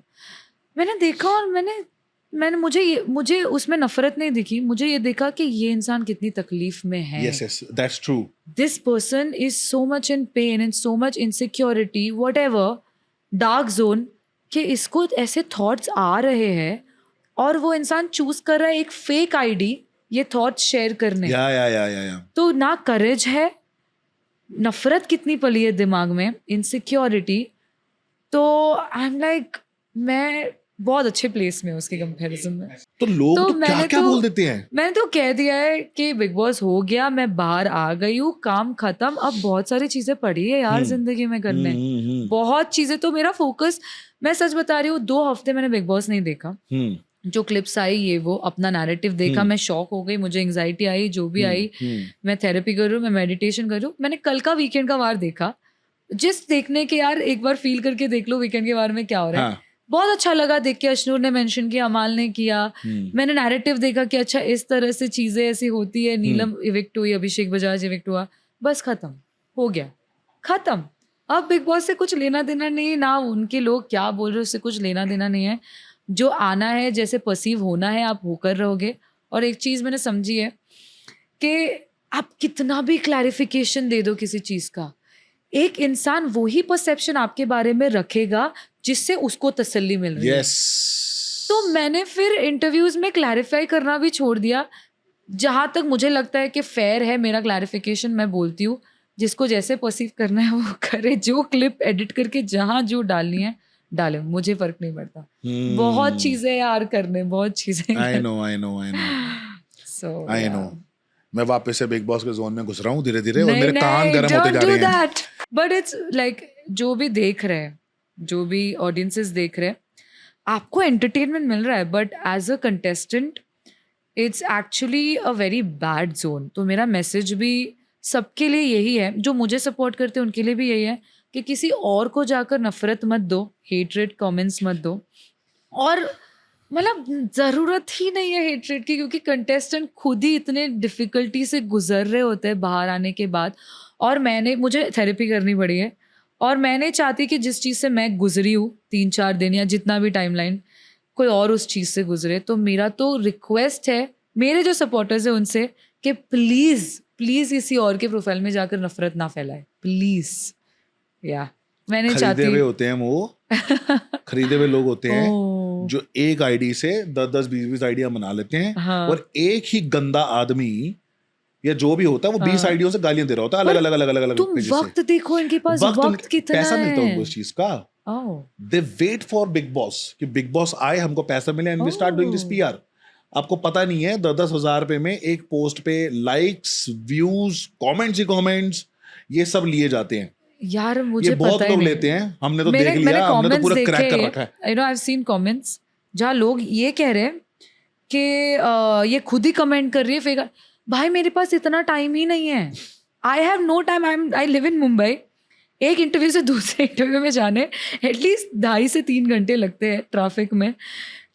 मैंने देखा और मैंने मुझे उसमें नफरत नहीं दिखी, मुझे ये देखा कि ये इंसान कितनी तकलीफ में है। yes, that's true. This person is so much in pain and so much insecurity, whatever, dark zone, कि इसको ऐसे थॉट्स आ रहे हैं और वो इंसान चूज कर रहा है एक फेक आईडी ये थॉट्स शेयर करने। या तो ना करेज है, नफरत कितनी पली है दिमाग में, इनसिक्योरिटी। तो आई एम लाइक, मैं बहुत अच्छे प्लेस में उसके कंपैरिजन में। तो लोग तो क्या बोल देते हैं। मैंने तो कह दिया है कि बिग बॉस हो गया, मैं बाहर आ गई हूँ, काम खत्म, अब बहुत सारी चीजें पड़ी है यार जिंदगी में करने, बहुत चीजें। तो मेरा फोकस, मैं सच बता रही हूँ, 2 हफ्ते मैंने बिग बॉस नहीं देखा। जो क्लिप्स आई ये वो अपना नैरेटिव देखा, मैं शॉक हो गई, मुझे एंजाइटी आई, जो भी आई। मैं थेरेपी कर रही हूँ, मैं मेडिटेशन कर रही हूँ। मैंने कल का वीकेंड का वार देखा, जिस देखने के यार एक बार फील करके देख लो वीकेंड के वार में क्या हो रहा है। बहुत अच्छा लगा देख के। अशनूर ने मेंशन किया, अमाल ने किया, मैंने नैरेटिव देखा कि अच्छा इस तरह से चीजें ऐसी होती है। नीलम इविक्ट हुई, अभिषेक बजाज इविक्ट हुआ, बस खत्म हो गया, खत्म। अब बिग बॉस से कुछ लेना देना नहीं, ना उनके लोग क्या बोल रहे हैं उससे कुछ लेना देना नहीं है। जो आना है, जैसे परसीव होना है, आप होकर रहोगे। और एक चीज मैंने समझी है कि आप कितना भी क्लैरिफिकेशन दे दो किसी चीज का, एक इंसान वही परसेप्शन आपके बारे में रखेगा जिससे उसको तसल्ली मिल रही है। तो मैंने फिर इंटरव्यूज में क्लैरिफाई करना भी छोड़ दिया। जहां तक मुझे लगता है कि फेयर है मेरा क्लैरिफिकेशन, मैं बोलती हूँ। जिसको जैसे परसीव करना है वो करे, जो क्लिप एडिट करके जहां जो डालनी है डाले, मुझे फर्क नहीं पड़ता। बहुत चीजें यार करने, बहुत चीजें। I know. मैं वापस से बिग बॉस के जोन में घुस रहा हूँ धीरे धीरे, और मेरे कान गर्म होते जा रहे हैं। बट इट्स लाइक, जो भी देख रहे हैं, जो भी ऑडियंसेस देख रहे हैं, आपको एंटरटेनमेंट मिल रहा है, but as a contestant it's actually a very bad zone. तो मेरा मैसेज भी सबके लिए यही है, जो मुझे सपोर्ट करते हैं उनके लिए भी यही है कि किसी और को जाकर नफरत मत दो, हेटरेट कमेंट्स मत दो। और मतलब ज़रूरत ही नहीं है हेटरेट की, क्योंकि कंटेस्टेंट खुद ही इतने डिफ़िकल्टी से गुजर रहे होते हैं बाहर आने के बाद। और मुझे थेरेपी करनी पड़ी है, और मैं नहीं चाहती कि जिस चीज़ से मैं गुजरी हूँ 3-4 दिन या जितना भी टाइमलाइन, कोई और उस चीज़ से गुजरे। तो मेरा तो रिक्वेस्ट है मेरे जो सपोर्टर्स हैं उनसे कि प्लीज़ किसी और के प्रोफाइल में जाकर नफरत ना फैलाए, प्लीज़। या मैंने खरीदे हुए होते हैं वो खरीदे हुए लोग होते हैं जो एक आईडी से 10-10, 20-20 आइडिया बना लेते हैं। और एक ही गंदा आदमी या जो भी होता है वो 20 आइडियों से गालियां दे रहा होता है अलग-अलग। तुम वक्त देखो, इनके पास वक्त कितना है, पैसा मिलता है उनको इस चीज का। They wait for Bigg Boss कि बिग बॉस आए, हमको पैसा मिले, and we start doing this PR. आपको पता नहीं है 10-10 हज़ार रुपए में एक पोस्ट पे लाइक्स, व्यूज, कमेंट्स ये सब लिए जाते हैं यार। मुझे ये बहुत लोग लेते हैं, हमने तो देख लिया, हमने तो पूरा क्रैक कर रखा है। I know, I have scene comments जहाँ लोग ये कह रहे हैं कि ये खुद ही कमेंट कर रही है फेक। भाई मेरे पास इतना टाइम ही नहीं है, I have no time, I live in Mumbai. एक इंटरव्यू से दूसरे इंटरव्यू में जाने एटलीस्ट 2.5 से 3 घंटे लगते हैं ट्रैफिक में।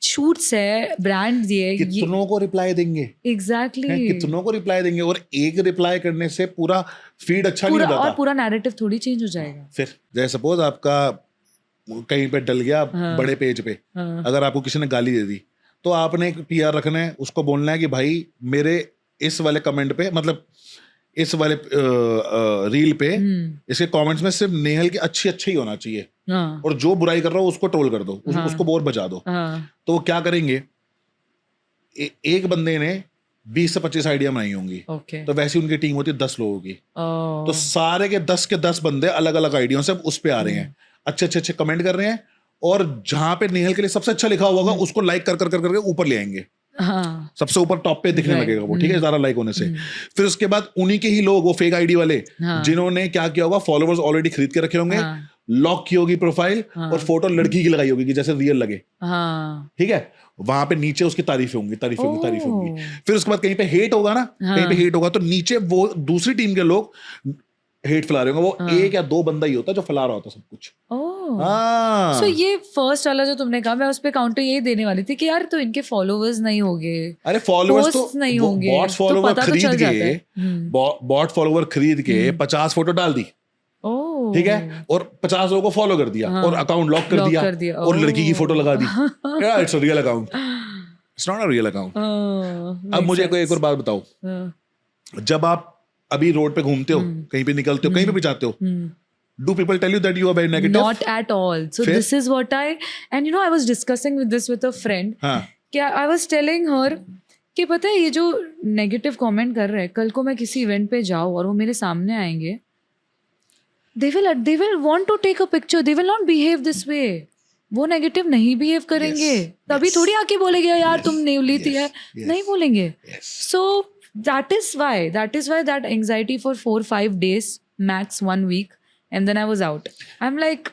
शूट्स है, ब्रांड दिए, कितनों को रिप्लाई देंगे, एग्जैक्टली कितनों को रिप्लाई देंगे, और एक रिप्लाई करने से पूरा फीड अच्छा नहीं हो जाता, और पूरा नैरेटिव थोड़ी चेंज हो जाएगा। फिर जैसे सपोज आपका कहीं पे डल गया बड़े पेज पे, अगर आपको किसी ने गाली दे दी तो आपने एक पीआर रखना है, उसको बोलना है कि भाई मेरे इस वाले कमेंट पे, मतलब इस वाले रील पे इसके कमेंट्स में सिर्फ नेहल के अच्छे ही होना चाहिए, और जो बुराई कर रहा हो उसको ट्रोल कर दो, उसको बोर बजा दो। तो वो क्या करेंगे, एक बंदे ने 20 से 25 आइडिया बनाई होंगी, तो वैसी उनकी टीम होती है 10 लोगों की। तो सारे के 10 बंदे अलग अलग आइडिया से उस पे आ रहे हैं, अच्छे कमेंट कर रहे हैं, और जहां पे नेहल के लिए सबसे अच्छा लिखा हुआ होगा उसको लाइक कर कर कर करके ऊपर ले आएंगे, हाँ सबसे ऊपर टॉप पे दिखने लगेगा वो, ठीक है, ज्यादा लाइक होने से। फिर उसके बाद उन्हीं के ही लोग, वो फेक आईडी वाले, जिन्होंने क्या किया होगा, फॉलोवर्स ऑलरेडी खरीद के रखे होंगे, लॉक की होगी प्रोफाइल, और फोटो लड़की की लगाई होगी कि जैसे रियल लगे, ठीक है, वहां पे नीचे उसकी तारीफें होंगी, तारीफ होंगी, तारीफ होंगी। फिर उसके बाद कहीं पे हेट होगा ना, कहीं पे हेट होगा तो नीचे वो दूसरी टीम के लोग हेट फैला रहे होंगे, वो एक या दो बंदा ही होता है जो फैला रहा होता है सब कुछ। सो ये फर्स्ट वाला जो तुमने कहा, मैं उस पे काउंटर यही देने वाली थी कि यार तो इनके फॉलोवर्स नहीं होंगे, अरे फॉलोवर्स तो नहीं होंगे, बॉट फॉलोवर तो खरीद के, बॉट फॉलोवर खरीद के 50 फोटो डाल दी, ठीक है, और 50 लोगों को फॉलो कर दिया, और अकाउंट लॉक कर दिया, और लड़की की फोटो लगा दी। It's a real account, it's not a real account. अब मुझे कोई एक और बात बताओ, जब आप अभी रोड पे घूमते हो, कहीं पे निकलते हो, कहीं पे भी जाते हो, do people tell you that you are very negative? Not at all. So Fair? this is what and I was discussing with this with a friend. क्या I was telling her कि पता है ये जो नेगेटिव कमेंट कर रहे हैं, कल को मैं किसी इवेंट पे जाऊँ और वो मेरे सामने आएंगे, they will want to take a picture, they will not behave this way. वो नेगेटिव नहीं बिहेव करेंगे, तभी थोड़ी आके बोलेंगे यार तुम नेवली थी है, नहीं बोलेंगे। So that is why that anxiety for 4-5 days, max 1 week, and then I was out. I'm like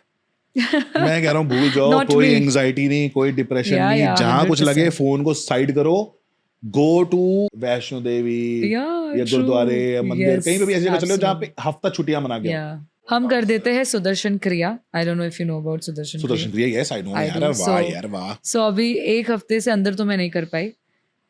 मैं कह रहा हूँ भूल जाओ, कोई एंजाइटी नहीं, कोई डिप्रेशन नहीं, जहाँ कुछ लगे फोन को साइड करो, गो टू वैष्णो देवी या गुरुद्वारे या मंदिर, कहीं पे भी ऐसी जगह चले जहाँ पे हफ्ता छुट्टियां मना गया। हम कर देते हैं Sudarshan Kriya. I don't know if you know about Sudarshan Kriya. Yes I know यार, वाह। सो अभी एक हफ्ते से अंदर तो मैं नहीं कर पाई,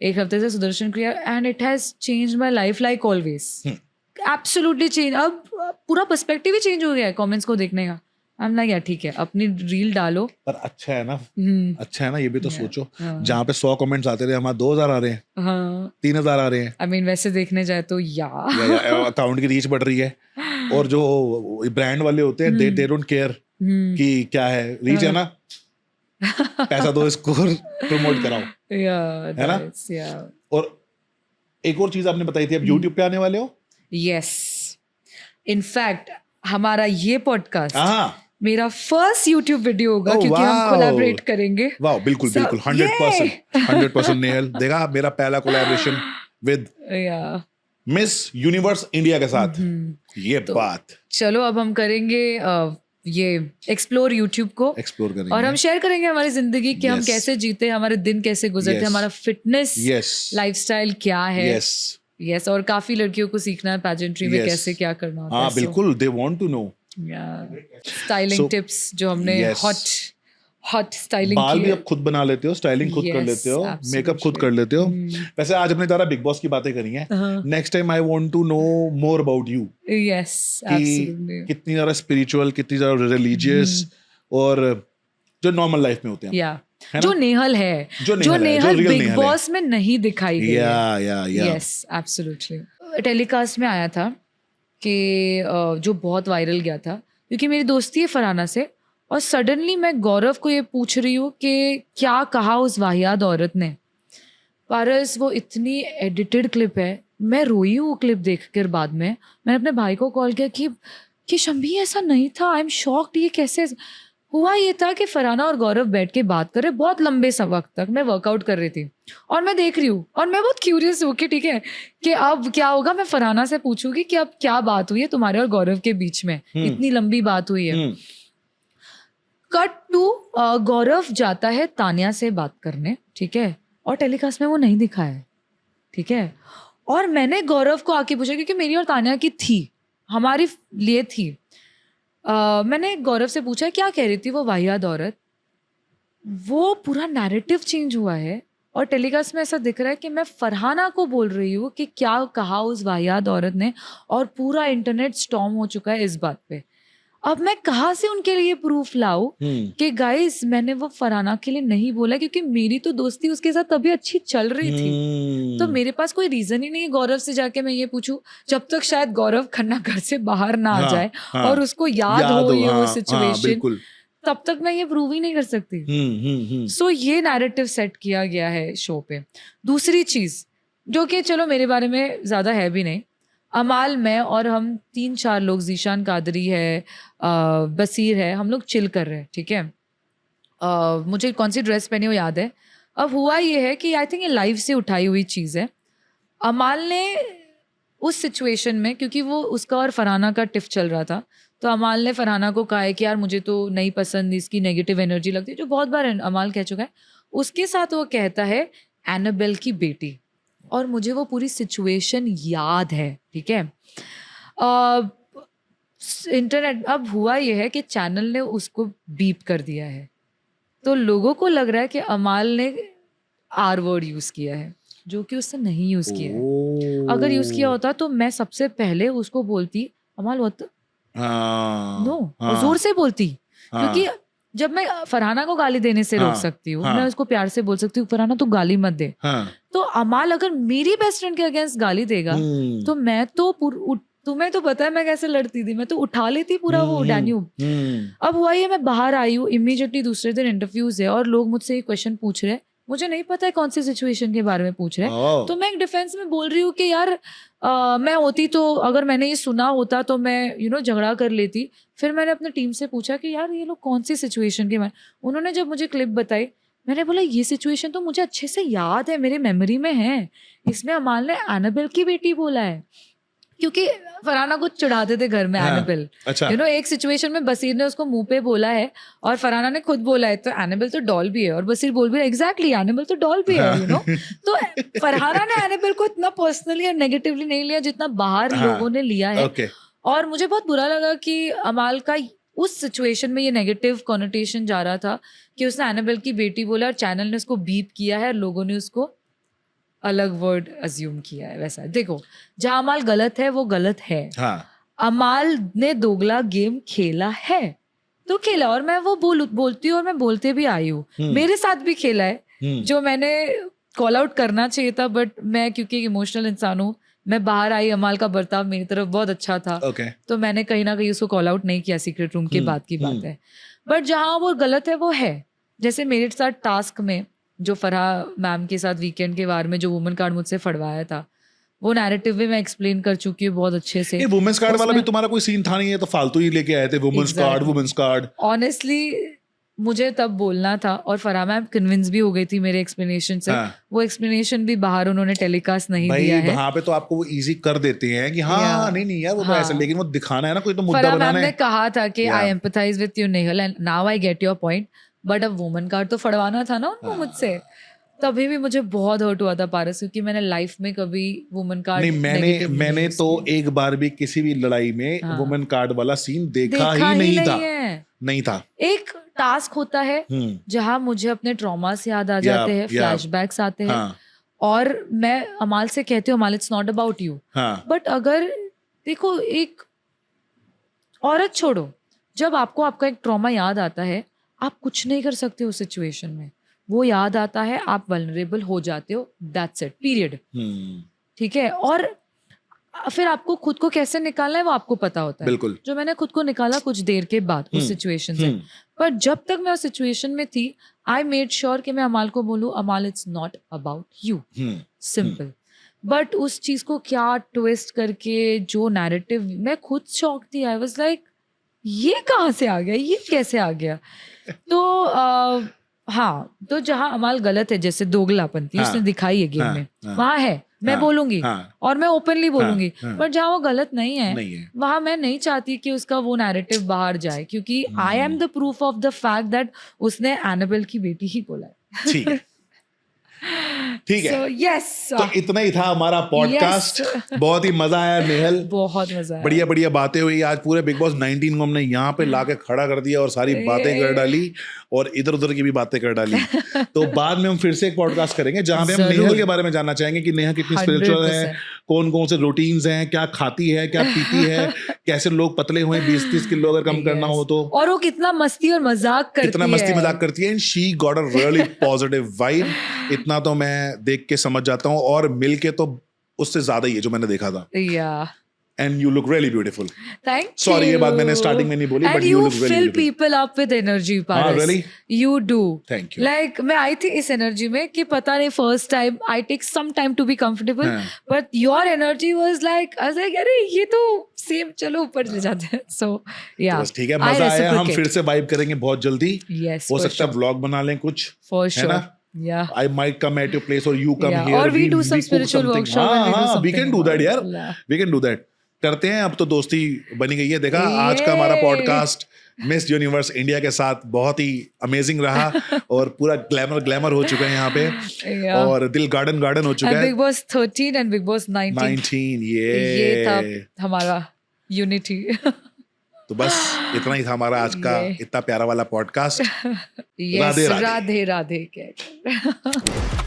एक हफ्ते से सुदर्शन क्रिया, and it has changed my life like always, absolutely change. अब पूरा पर्सपेक्टिव ही चेंज हो गया है कमेंट्स को देखने का। आई एम लाइक यार ठीक है, अपनी रील डालो। पर अच्छा है ना, अच्छा है ना, ये भी तो सोचो, जहाँ पे 100 कमेंट्स आते रहे, हमारे 2000 आ रहे हैं, 3000 आ रहे हैं। आई मीन वैसे देखने जाए तो अकाउंट की रीच बढ़ रही है, और जो ब्रांड वाले होते हैं दे डोंट केयर कि क्या है, रीच है ना, पैसा दो इसको प्रमोट कराओ, है ना। और एक और चीज आपने बताई थी, अब यूट्यूब पे आने वाले हो। यस, इनफैक्ट हमारा ये पॉडकास्ट मेरा फर्स्ट यूट्यूब वीडियो होगा, क्योंकि हम कोलैबोरेट करेंगे। वाह, बिल्कुल बिल्कुल 100% नेहल देगा मेरा पहला collaboration with miss universe India के साथ। ये तो बात चलो अब हम करेंगे ये एक्सप्लोर यूट्यूब को एक्सप्लोर करेंगे, और हम शेयर करेंगे हमारी जिंदगी कि हम कैसे जीते, हमारे दिन कैसे गुजरते, हमारा फिटनेस लाइफस्टाइल क्या है। यस, और काफी लड़कियों को सीखना है पैजेंट्री में कैसे क्या करना होता है। हाँ बिल्कुल, they want to know styling tips जो हमने हॉट स्टाइलिंग बाल भी अब खुद बना लेते हो, स्टाइलिंग खुद कर लेते हो, मेकअप खुद कर लेते हो। वैसे आज हमने ज़्यादा बिग बॉस की बातें करी हैं, next time I want to know more about you. Yes, absolutely, कितनी ज़्यादा स्पिरिचुअल, कितनी ज़्यादा रिलीजियस, और जो नॉर्मल लाइफ में होते हैं, जो नेहल है, जो नेहल बिग बॉस में नहीं दिखाई गई। Yes, absolutely. टेलीकास्ट में आया था कि जो बहुत वायरल गया था, क्योंकि मेरी दोस्ती है फरहाना से, और सडनली मैं गौरव को ये पूछ रही हूँ कि क्या कहा उस वाहियात औरत ने। पारस, वो इतनी एडिटेड क्लिप है, मैं रोई हूँ वो क्लिप देखकर। बाद में मैंने अपने भाई को कॉल किया कि शम्मी ऐसा नहीं था, आई एम शॉक्ड, ये कैसे हुआ। ये था कि फरहाना और गौरव बैठ के बात कर रहे बहुत लंबे वक्त तक। मैं वर्कआउट कर रही थी और मैं देख रही हूँ, और मैं बहुत क्यूरियस हूँ कि ठीक है कि अब क्या होगा। मैं फरहाना से पूछूंगी कि अब क्या बात हुई है तुम्हारे और गौरव के बीच में, इतनी लंबी बात हुई है। कट टू गौरव जाता है तानिया से बात करने, ठीक है, और टेलीकास्ट में वो नहीं दिखा है, ठीक है। और मैंने गौरव को आके पूछा, क्योंकि मेरी और तानिया की थी, हमारी लिए थी। मैंने गौरव से पूछा क्या कह रही थी वो वाहियात औरत। वो पूरा नैरेटिव चेंज हुआ है, और टेलीकास्ट में ऐसा दिख रहा है कि मैं फरहाना को बोल रही हूँ कि क्या कहा उस वाहियात औरत ने, और पूरा इंटरनेट स्टॉर्म हो चुका है इस बात पे। अब मैं कहाँ से उनके लिए प्रूफ लाऊं कि गाइस मैंने वो फरहाना के लिए नहीं बोला, क्योंकि मेरी तो दोस्ती उसके साथ तभी अच्छी चल रही थी। तो मेरे पास कोई रीजन ही नहीं है गौरव से जाके मैं ये पूछूं, जब तक शायद गौरव खन्ना घर से बाहर ना आ जाए और उसको याद हो ये वो सिचुएशन, तब तक मैं ये प्रूव ही नहीं कर सकती। सो ये नैरेटिव सेट किया गया है शो पे। दूसरी चीज जो कि चलो मेरे बारे में ज्यादा है भी नहीं, अमाल, मैं और हम 3-4 लोग, जीशान कादरी है, बसीर है, हम लोग चिल कर रहे हैं, ठीक है। मुझे कौन सी ड्रेस पहनी वो याद है। अब हुआ ये है कि आई थिंक ये लाइव से उठाई हुई चीज़ है। अमाल ने उस सिचुएशन में, क्योंकि वो उसका और फरहाना का टिफ चल रहा था, तो अमाल ने फरहाना को कहा है कि यार मुझे तो नहीं पसंद, इसकी नेगेटिव एनर्जी लगती है, जो बहुत बार अमाल कह चुका है। उसके साथ वो कहता है एनाबेल की बेटी, और मुझे वो पूरी सिचुएशन याद है, ठीक है। इंटरनेट, अब हुआ ये है कि चैनल ने उसको बीप कर दिया है, तो लोगों को लग रहा है कि अमाल ने आर वर्ड यूज किया है, जो कि उसने नहीं यूज किया है। अगर यूज किया होता तो मैं सबसे पहले उसको बोलती अमाल नो, और जोर से बोलती, क्योंकि जब मैं फरहाना को गाली देने से रोक सकती हूँ, मैं उसको प्यार से बोल सकती हूँ फरहाना तू गाली मत दे, तो अमाल अगर मेरी बेस्ट फ्रेंड के अगेंस्ट गाली देगा तो मैं तो तुम्हें तो पता है मैं कैसे लड़ती थी, मैं तो उठा लेती पूरा वो डैन्यूब। अब हुआ ये, मैं बाहर आई हूँ, इमीडिएटली दूसरे दिन इंटरव्यूज है और लोग मुझसे ये क्वेश्चन पूछ रहे हैं, मुझे नहीं पता है कौन सी सिचुएशन के बारे में पूछ रहे हैं, तो मैं एक डिफेंस में बोल रही हूँ कि यार मैं होती तो अगर मैंने ये सुना होता तो मैं झगड़ा कर लेती। फिर मैंने अपने टीम से पूछा कि यार ये लोग कौन सी सिचुएशन के बारे, उन्होंने जब मुझे क्लिप बताई, मैंने बोला ये सिचुएशन तो मुझे अच्छे से याद है, मेरे मेमोरी में है, इसमें अमाल ने एनाबेल की बेटी बोला है, क्योंकि फरहाना को चिढ़ाते थे घर में एनाबेल। अच्छा। एक सिचुएशन में बसीर ने उसको मुंह पे बोला है और फरहाना ने खुद बोला है, तो एनाबेल तो डॉल भी है, और बसीर बोल भी एग्जैक्टली एनाबेल तो डॉल भी है। तो फरहाना ने एनाबेल को इतना पर्सनली और नेगेटिवली नहीं लिया जितना बाहर लोगों ने लिया है। और मुझे बहुत बुरा लगा कि अमाल का उस सिचुएशन में ये नेगेटिव कॉनोटेशन जा रहा था कि उसने एनाबेल की बेटी बोला और चैनल ने उसको बीप किया है और लोगों ने उसको अलग वर्ड अज्यूम किया है। वैसा देखो, जहां अमाल गलत है वो गलत है। अमाल ने दोगला गेम खेला है तो खेला, और मैं वो बोलती हूँ और मैं बोलते भी आई हूँ, मेरे साथ भी खेला है जो मैंने कॉल आउट करना चाहिए था, बट मैं क्योंकि इमोशनल इंसान हूँ, मैं बाहर आई, अमाल का बर्ताव मेरी तरफ बहुत अच्छा था, तो मैंने कहीं ना कहीं उसको कॉल आउट नहीं किया, सीक्रेट रूम के बाद की बात है। बट जहाँ वो गलत है वो है, जैसे मेरे साथ टास्क में जो फरहा मैम के साथ वीकेंड के बारे में जो वुमेन कार्ड मुझसे फड़वाया था, वो नैरेटिव भी मैं एक्सप्लेन कर चुकी हूँ बहुत अच्छे से। ये वुमेन्स कार्ड वाला भी तुम्हारा कोई सीन था नहीं, है तो फालतू ही लेके आए थे वुमेन्स कार्ड। ऑनेस्टली मुझे तब बोलना था और फरहा मैम कन्विंस भी हो गई थी मेरे एक्सप्लेनेशन से। वो एक्सप्लेनेशन भी बाहर उन्होंने टेलीकास्ट नहीं दिया है। वहां पे तो आपको वो इजी कर देते हैं कि हाँ नहीं यार वो तो ऐसा, लेकिन वो दिखाना है ना, कोई तो मुद्दा बनाना है। फरहा मैम ने कहा था कि I empathize with you Nehal and now I get your point, but अब वुमेन कार्ड तो फड़वाना था ना उनको मुझसे। तभी भी मुझे बहुत हर्ट हुआ था पारस, क्योंकि मैंने लाइफ में कभी वुमेन कार्ड नहीं, मैंने तो एक बार भी किसी भी लड़ाई में वुमेन कार्ड वाला सीन देखा ही नहीं था। एक टास्क होता है जहां मुझे अपने ट्रॉमास याद आ जाते हैं, फ्लैशबैक्स आते हैं, और मैं अमाल से कहती हूँ अमाल it's not about you, but अगर देखो एक औरत छोड़ो, जब आपको आपका एक ट्रॉमा याद आता है आप कुछ नहीं कर सकते उस सिचुएशन में, वो याद आता है, आप वल्नरेबल हो जाते हो, दैट्स इट, पीरियड। ठीक है, और फिर आपको खुद को कैसे निकालना है वो आपको पता होता है। बिल्कुल। जो मैंने खुद को निकाला कुछ देर के बाद उस सिचुएशन से, पर जब तक मैं उस सिचुएशन में थी आई मेड श्योर कि मैं अमाल को बोलूं अमाल it's not about you, simple. But उस चीज को क्या ट्विस्ट करके जो नैरेटिव, मैं खुद शॉक थी, आई वाज लाइक ये कहाँ से आ गया, ये कैसे आ गया। तो हाँ, तो जहाँ अमाल गलत है, जैसे दोगलापंती उसने दिखाई है गेम में, वहां है, मैं बोलूंगी और मैं ओपनली बोलूंगी, बट जहाँ वो गलत नहीं है वहां मैं नहीं चाहती कि उसका वो नैरेटिव बाहर जाए, क्योंकि आई am the proof of the fact that उसने एनाबेल की बेटी ही बोला है। ठीक है। यस, तो इतना ही था हमारा पॉडकास्ट। बहुत ही मजा आया नेहल, बहुत मजा आया, बढ़िया बातें हुई। आज पूरे बिग बॉस 19 को हमने यहाँ पे लाके खड़ा कर दिया और सारी बातें कर डाली और इधर उधर की भी बातें कर डाली। तो बाद में हम फिर से एक पॉडकास्ट करेंगे जहाँ पे हम नेहल के बारे में जानना चाहेंगे कि नेहा कितनी स्पिरिचुअल है, कौन से रूटीन्स हैं, क्या खाती है, क्या पीती है, कैसे लोग पतले हुए 20-30 किलो अगर कम करना हो तो, और वो कितना मस्ती और मजाक करती है। And she got a really positive vibe. इतना तो मैं देख के समझ जाता हूँ, और मिल के तो उससे ज्यादा ही है जो मैंने देखा था। and you look really beautiful. Thank you. Sorry, ये बात मैंने starting में नहीं बोली, And but you look really fill beautiful. people up with energy, Paras. really? You do. Thank you. Like मैं आई थी इस energy में कि पता नहीं first time I take some time to be comfortable, हाँ. but your energy was like I was like अरे ये तो same चलो ऊपर ले जाते हैं. So yeah. तो बस ठीक है, I मजा आया, हम reciprocate. फिर से वाइब करेंगे बहुत जल्दी. Yes, हो for सकता है sure. व्लॉग बना लें कुछ, For है sure. ना? Yeah. I might come at your place or you come Yeah. here. Or we do some cook spiritual something. workshop and we do हाँ, we something can do that यार. Yeah. We can do that. करते हैं, अब तो दोस्ती बनी गई है. देखा आज का हमारा पॉडकास्ट मिस यूनिवर्स इंडिया के साथ बहुत ही अमेजिंग रहा और पूरा ग्लैमर हो चुका है यहाँ पे. Yeah. और दिल गार्डन हो चुका And है. Big Boss 13 and Big Boss 19. 19 ये था हमारा यूनिटी. तो बस इतना ही था हमारा आज का इतना प्यारा वाला पॉडकास्ट. राधे राधे कह